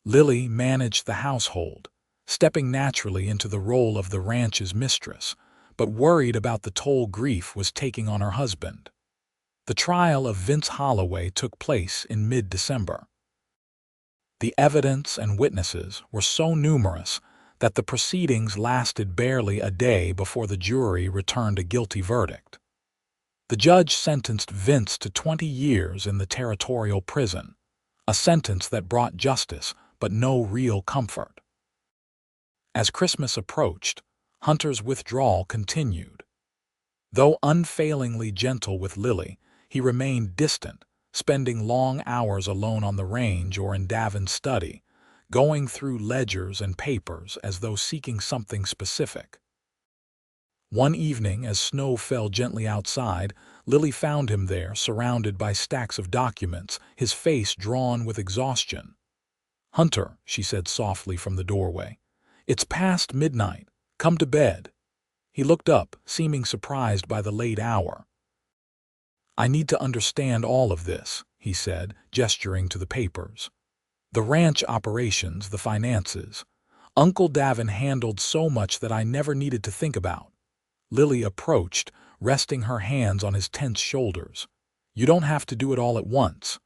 Lily managed the household, stepping naturally into the role of the ranch's mistress, but worried about the toll grief was taking on her husband. The trial of Vince Holloway took place in mid-December. The evidence and witnesses were so numerous that the proceedings lasted barely a day before the jury returned a guilty verdict. The judge sentenced Vince to 20 years in the territorial prison, a sentence that brought justice but no real comfort. As Christmas approached, Hunter's withdrawal continued. Though unfailingly gentle with Lily, he remained distant, spending long hours alone on the range or in Davin's study, going through ledgers and papers as though seeking something specific. One evening, as snow fell gently outside, Lily found him there, surrounded by stacks of documents, his face drawn with exhaustion. "Hunter," she said softly from the doorway, "it's past midnight. Come to bed." He looked up, seeming surprised by the late hour. "I need to understand all of this," he said, gesturing to the papers. "The ranch operations, the finances. Uncle Davin handled so much that I never needed to think about." Lily approached, resting her hands on his tense shoulders. "You don't have to do it all at once.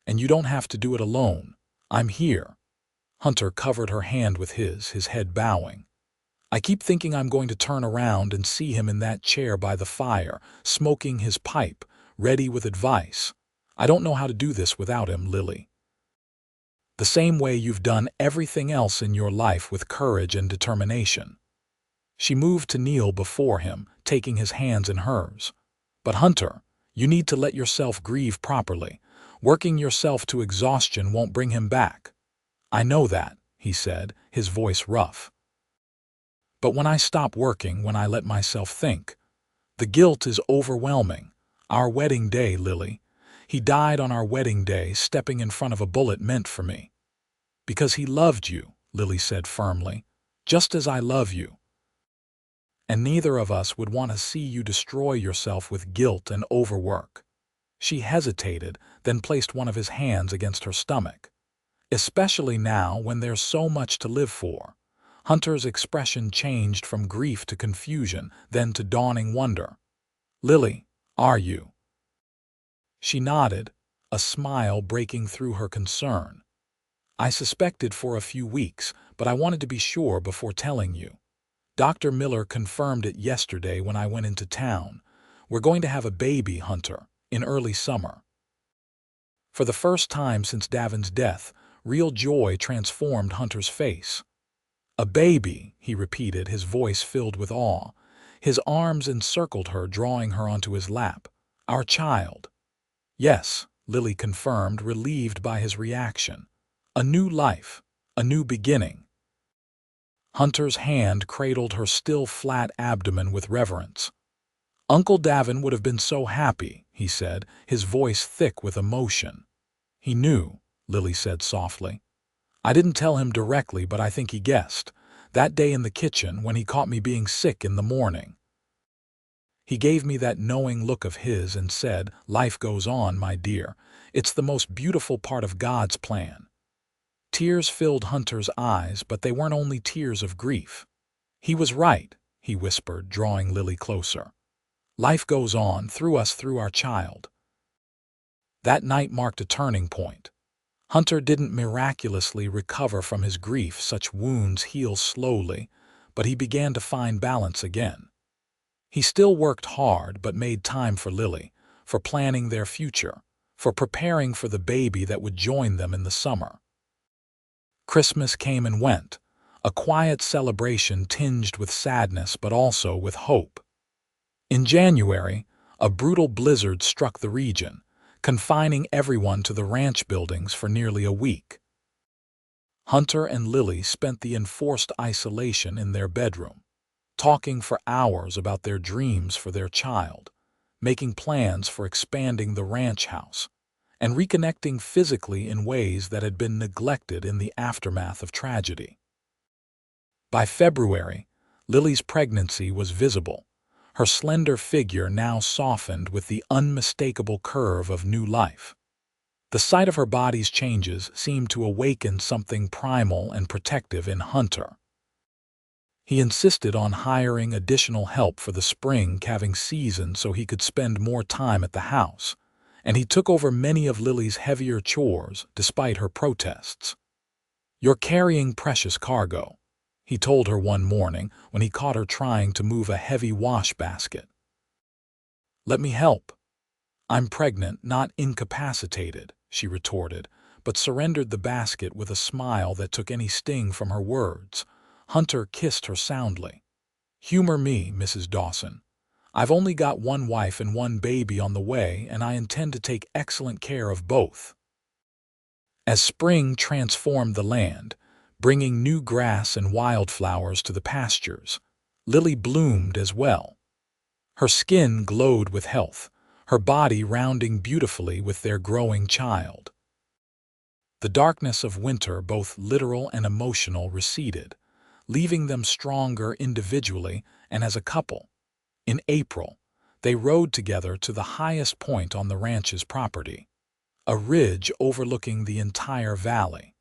And you don't have to do it alone. I'm here." Hunter covered her hand with his head bowing. "I keep thinking I'm going to turn around and see him in that chair by the fire, smoking his pipe, ready with advice. I don't know how to do this without him, Lily. The same way you've done everything else in your life with courage and determination." She moved to kneel before him, taking his hands in hers. "But Hunter, you need to let yourself grieve properly. Working yourself to exhaustion won't bring him back." "I know that," he said, his voice rough. "But when I stop working, when I let myself think, the guilt is overwhelming. Our wedding day, Lily. He died on our wedding day, stepping in front of a bullet meant for me." "Because he loved you," Lily said firmly, "just as I love you. And neither of us would want to see you destroy yourself with guilt and overwork." She hesitated, then placed one of his hands against her stomach. "Especially now when there's so much to live for." Hunter's expression changed from grief to confusion, then to dawning wonder. "Lily, are you?" She nodded, a smile breaking through her concern. "I suspected for a few weeks, but I wanted to be sure before telling you. Dr. Miller confirmed it yesterday when I went into town. We're going to have a baby, Hunter, in early summer." For the first time since Davin's death, real joy transformed Hunter's face. "A baby," he repeated, his voice filled with awe. His arms encircled her, drawing her onto his lap. "Our child." "Yes," Lily confirmed, relieved by his reaction. "A new life, a new beginning." Hunter's hand cradled her still flat abdomen with reverence. "Uncle Davin would have been so happy," he said, his voice thick with emotion. "He knew," Lily said softly. "I didn't tell him directly, but I think he guessed. That day in the kitchen when he caught me being sick in the morning. He gave me that knowing look of his and said, "Life goes on, my dear. It's the most beautiful part of God's plan." Tears filled Hunter's eyes, but they weren't only tears of grief. "He was right," he whispered, drawing Lily closer. "Life goes on through us, through our child." That night marked a turning point. Hunter didn't miraculously recover from his grief. Such wounds heal slowly, but he began to find balance again. He still worked hard, but made time for Lily, for planning their future, for preparing for the baby that would join them in the summer. Christmas came and went, a quiet celebration tinged with sadness but also with hope. In January, a brutal blizzard struck the region, confining everyone to the ranch buildings for nearly a week. Hunter and Lily spent the enforced isolation in their bedroom, talking for hours about their dreams for their child, making plans for expanding the ranch house, and reconnecting physically in ways that had been neglected in the aftermath of tragedy. By February, Lily's pregnancy was visible, her slender figure now softened with the unmistakable curve of new life. The sight of her body's changes seemed to awaken something primal and protective in Hunter. He insisted on hiring additional help for the spring calving season so he could spend more time at the house, and he took over many of Lily's heavier chores despite her protests. "You're carrying precious cargo," he told her one morning when he caught her trying to move a heavy wash basket. "Let me help." "I'm pregnant, not incapacitated," she retorted, but surrendered the basket with a smile that took any sting from her words. Hunter kissed her soundly. "Humor me, Mrs. Dawson. I've only got one wife and one baby on the way, and I intend to take excellent care of both." As spring transformed the land, bringing new grass and wildflowers to the pastures, Lily bloomed as well. Her skin glowed with health, her body rounding beautifully with their growing child. The darkness of winter, both literal and emotional, receded, leaving them stronger individually and as a couple. In April, they rode together to the highest point on the ranch's property, a ridge overlooking the entire valley.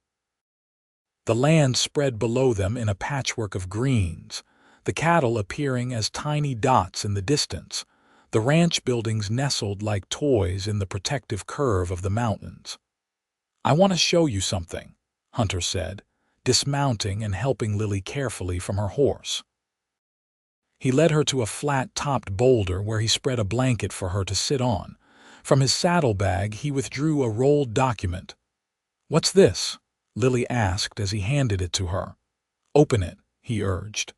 The land spread below them in a patchwork of greens, the cattle appearing as tiny dots in the distance, the ranch buildings nestled like toys in the protective curve of the mountains. "I want to show you something," Hunter said, dismounting and helping Lily carefully from her horse. He led her to a flat-topped boulder where he spread a blanket for her to sit on. From his saddlebag he withdrew a rolled document. "What's this?" Lily asked as he handed it to her. "Open it," he urged.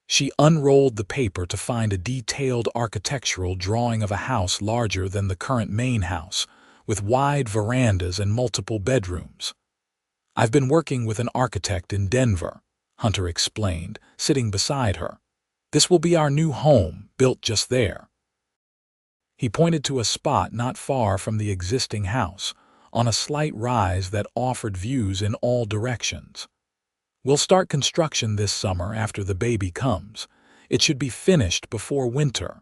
She unrolled the paper to find a detailed architectural drawing of a house larger than the current main house, with wide verandas and multiple bedrooms. "I've been working with an architect in Denver," Hunter explained, sitting beside her. "This will be our new home, built just there." He pointed to a spot not far from the existing house, on a slight rise that offered views in all directions. "We'll start construction this summer after the baby comes. It should be finished before winter."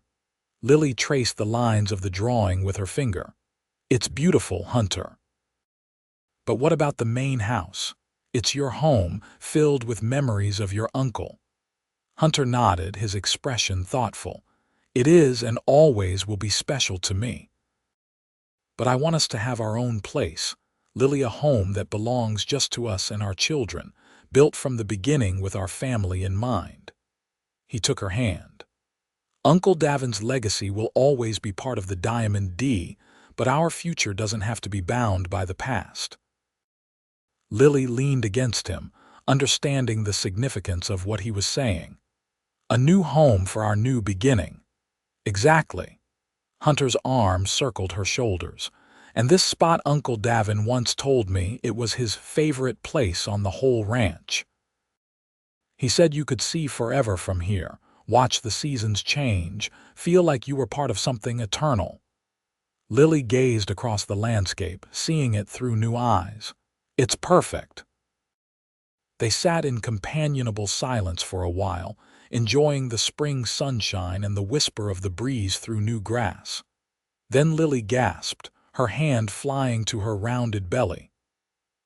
Lily traced the lines of the drawing with her finger. "It's beautiful, Hunter." "But what about the main house? It's your home, filled with memories of your uncle." Hunter nodded, his expression thoughtful. "It is and always will be special to me. But I want us to have our own place, Lily, a home that belongs just to us and our children, built from the beginning with our family in mind." He took her hand. "Uncle Davin's legacy will always be part of the Diamond D, but our future doesn't have to be bound by the past." Lily leaned against him, understanding the significance of what he was saying. "A new home for our new beginning." "Exactly." Hunter's arm circled her shoulders. "And this spot, Uncle Davin once told me it was his favorite place on the whole ranch. He said you could see forever from here, watch the seasons change, feel like you were part of something eternal." Lily gazed across the landscape, seeing it through new eyes. "It's perfect." They sat in companionable silence for a while, enjoying the spring sunshine and the whisper of the breeze through new grass. Then Lily gasped, her hand flying to her rounded belly.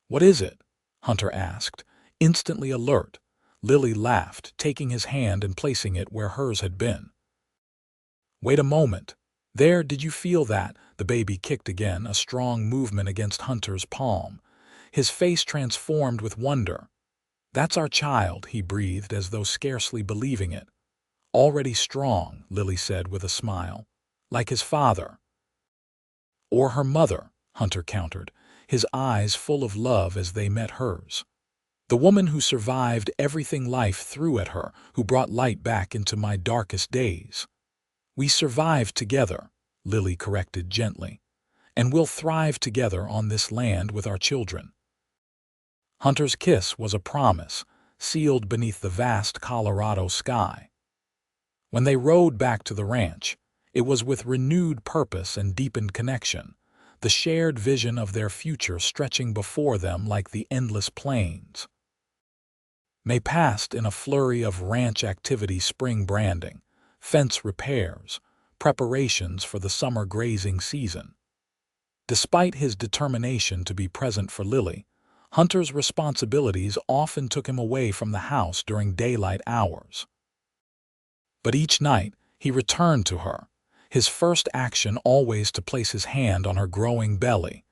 "What is it?" Hunter asked, instantly alert. Lily laughed, taking his hand and placing it where hers had been. "Wait a moment. There, did you feel that?" The baby kicked again, a strong movement against Hunter's palm. His face transformed with wonder. "That's our child," he breathed as though scarcely believing it. "Already strong," Lily said with a smile. "Like his father." "Or her mother," Hunter countered, his eyes full of love as they met hers. "The woman who survived everything life threw at her, who brought light back into my darkest days." "We survived together," Lily corrected gently, "and we'll thrive together on this land with our children." Hunter's kiss was a promise, sealed beneath the vast Colorado sky. When they rode back to the ranch, it was with renewed purpose and deepened connection, the shared vision of their future stretching before them like the endless plains. May passed in a flurry of ranch activity: spring branding, fence repairs, preparations for the summer grazing season. Despite his determination to be present for Lily, Hunter's responsibilities often took him away from the house during daylight hours. But each night, he returned to her, his first action always to place his hand on her growing belly,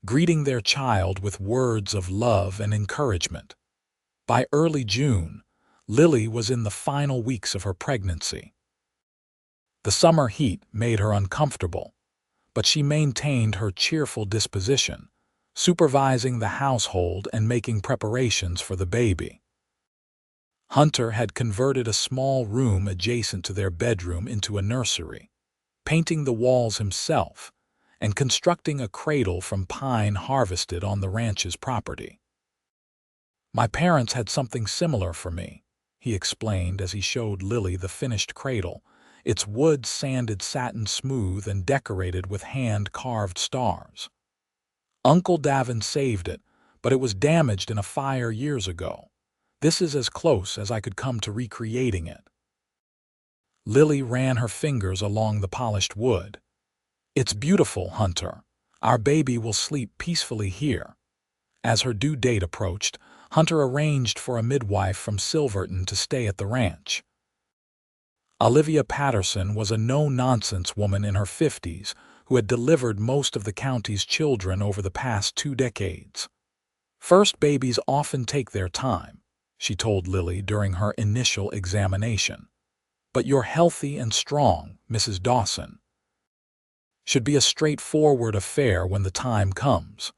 greeting their child with words of love and encouragement. By early June, Lily was in the final weeks of her pregnancy. The summer heat made her uncomfortable, but she maintained her cheerful disposition, supervising the household and making preparations for the baby. Hunter had converted a small room adjacent to their bedroom into a nursery, painting the walls himself and constructing a cradle from pine harvested on the ranch's property. "My parents had something similar for me," he explained as he showed Lily the finished cradle, its wood sanded satin smooth and decorated with hand-carved stars. "Uncle Davin saved it, but it was damaged in a fire years ago. This is as close as I could come to recreating it." Lily ran her fingers along the polished wood. "It's beautiful, Hunter. Our baby will sleep peacefully here." As her due date approached, Hunter arranged for a midwife from Silverton to stay at the ranch. Olivia Patterson was a no-nonsense woman in her 50s who had delivered most of the county's children over the past 2 decades. "First babies often take their time," she told Lily during her initial examination. "But you're healthy and strong, Mrs. Dawson. Should be a straightforward affair when the time comes."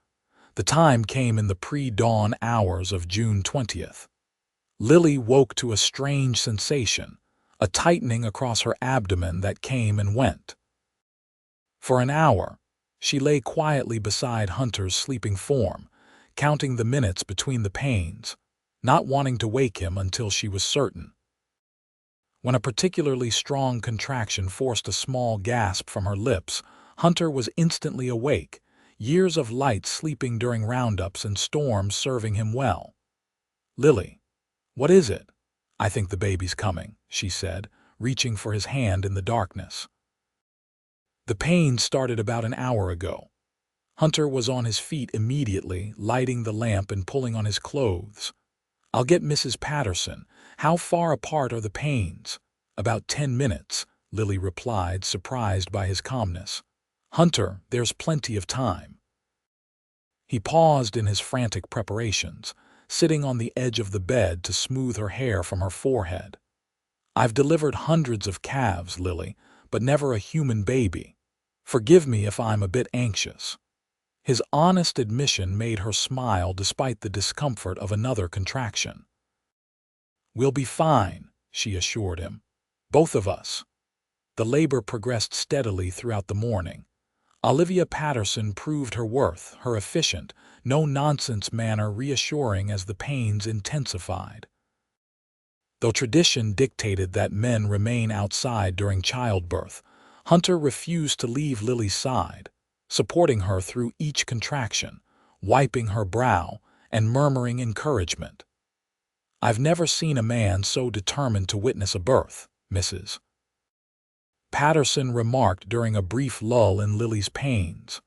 The time came in the pre-dawn hours of June 20th. Lily woke to a strange sensation, a tightening across her abdomen that came and went. For an hour, she lay quietly beside Hunter's sleeping form, counting the minutes between the pains, not wanting to wake him until she was certain. When a particularly strong contraction forced a small gasp from her lips, Hunter was instantly awake, years of light sleeping during roundups and storms serving him well. "Lily, what is it?" "I think the baby's coming," she said, reaching for his hand in the darkness. "The pain started about an hour ago." Hunter was on his feet immediately, lighting the lamp and pulling on his clothes. "I'll get Mrs. Patterson. How far apart are the pains?" "About 10 minutes," Lily replied, surprised by his calmness. "Hunter, there's plenty of time." He paused in his frantic preparations, sitting on the edge of the bed to smooth her hair from her forehead. "I've delivered hundreds of calves, Lily, but never a human baby. Forgive me if I'm a bit anxious." His honest admission made her smile despite the discomfort of another contraction. "We'll be fine," she assured him. "Both of us." The labor progressed steadily throughout the morning. Olivia Patterson proved her worth, her efficient, no-nonsense manner reassuring as the pains intensified. Though tradition dictated that men remain outside during childbirth, Hunter refused to leave Lily's side, supporting her through each contraction, wiping her brow, and murmuring encouragement. I've never seen a man so determined to witness a birth, Mrs. Patterson remarked during a brief lull in Lily's pains.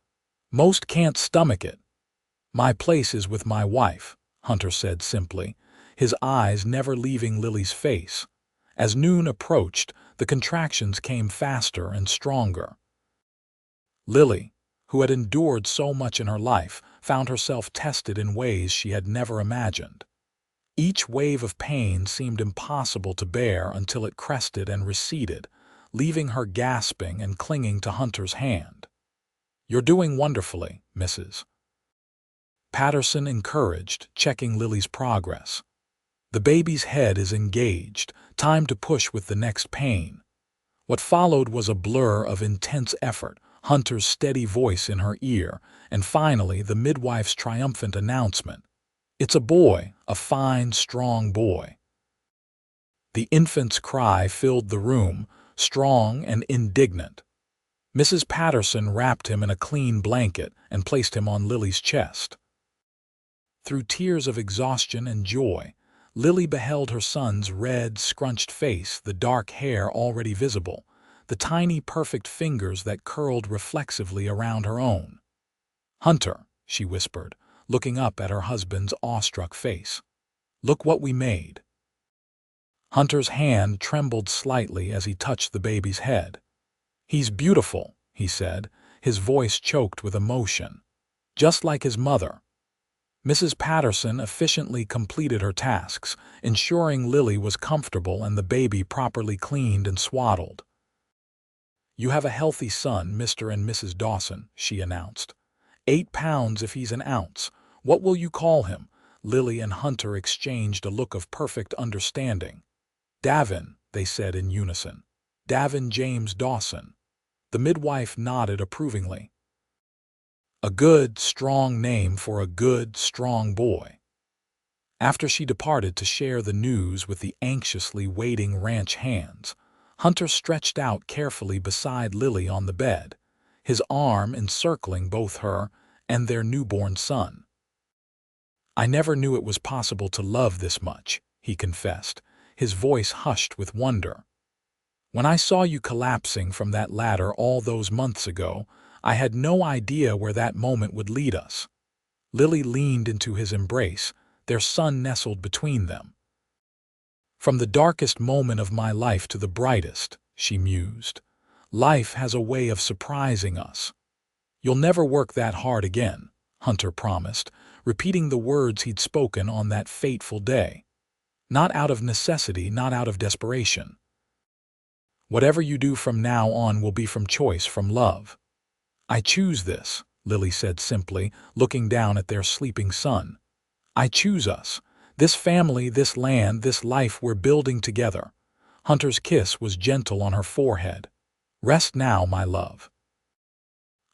Most can't stomach it. My place is with my wife, Hunter said simply, his eyes never leaving Lily's face. As noon approached, the contractions came faster and stronger. Lily, who had endured so much in her life, found herself tested in ways she had never imagined. Each wave of pain seemed impossible to bear until it crested and receded, leaving her gasping and clinging to Hunter's hand. "You're doing wonderfully, Mrs. Patterson encouraged, checking Lily's progress. "The baby's head is engaged, time to push with the next pain." What followed was a blur of intense effort, Hunter's steady voice in her ear, and finally the midwife's triumphant announcement. "It's a boy, a fine, strong boy." The infant's cry filled the room, strong and indignant. Mrs. Patterson wrapped him in a clean blanket and placed him on Lily's chest. Through tears of exhaustion and joy, Lily beheld her son's red, scrunched face, the dark hair already visible, the tiny, perfect fingers that curled reflexively around her own. "Hunter," she whispered, looking up at her husband's awestruck face. "Look what we made." Hunter's hand trembled slightly as he touched the baby's head. "He's beautiful," he said, his voice choked with emotion. "Just like his mother." Mrs. Patterson efficiently completed her tasks, ensuring Lily was comfortable and the baby properly cleaned and swaddled. "You have a healthy son, Mr. and Mrs. Dawson," she announced. 8 pounds if he's an ounce. What will you call him?" Lily and Hunter exchanged a look of perfect understanding. "Davin," they said in unison. "Davin James Dawson." The midwife nodded approvingly. A good, strong name for a good, strong boy. After she departed to share the news with the anxiously waiting ranch hands, Hunter stretched out carefully beside Lily on the bed, his arm encircling both her and their newborn son. "I never knew it was possible to love this much," he confessed, his voice hushed with wonder. "When I saw you collapsing from that ladder all those months ago, I had no idea where that moment would lead us." Lily leaned into his embrace, their son nestled between them. "From the darkest moment of my life to the brightest," she mused, "life has a way of surprising us." "You'll never work that hard again," Hunter promised, repeating the words he'd spoken on that fateful day. "Not out of necessity, not out of desperation. Whatever you do from now on will be from choice, from love." "I choose this," Lily said simply, looking down at their sleeping son. "I choose us. This family, this land, this life we're building together." Hunter's kiss was gentle on her forehead. "Rest now, my love.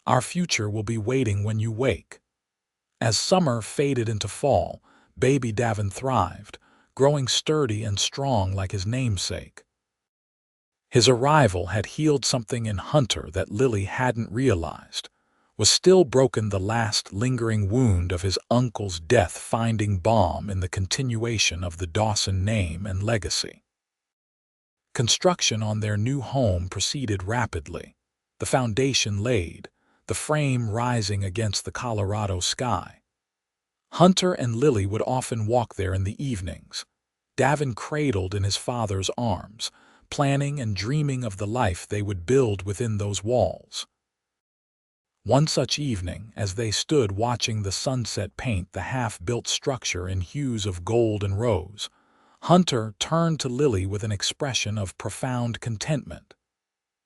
Our future will be waiting when you wake." As summer faded into fall, baby Davin thrived, growing sturdy and strong like his namesake. His arrival had healed something in Hunter that Lily hadn't realized, was still broken the last lingering wound of his uncle's death, finding balm in the continuation of the Dawson name and legacy. Construction on their new home proceeded rapidly, the foundation laid, the frame rising against the Colorado sky. Hunter and Lily would often walk there in the evenings, Davin cradled in his father's arms, planning and dreaming of the life they would build within those walls. One such evening, as they stood watching the sunset paint the half-built structure in hues of gold and rose, Hunter turned to Lily with an expression of profound contentment.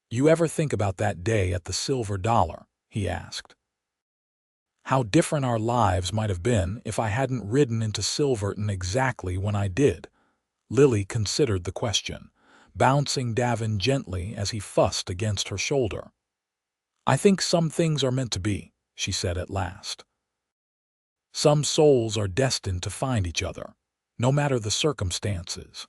"You ever think about that day at the Silver Dollar?" he asked. "How different our lives might have been if I hadn't ridden into Silverton exactly when I did?" Lily considered the question, bouncing Davin gently as he fussed against her shoulder. "I think some things are meant to be," she said at last. "Some souls are destined to find each other, no matter the circumstances."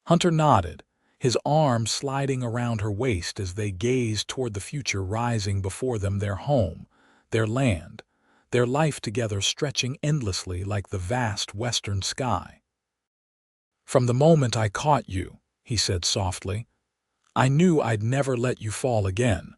Hunter nodded, his arm sliding around her waist as they gazed toward the future rising before them, their home, their land, their life together stretching endlessly like the vast western sky. "From the moment I caught you," he said softly, "I knew I'd never let you fall again.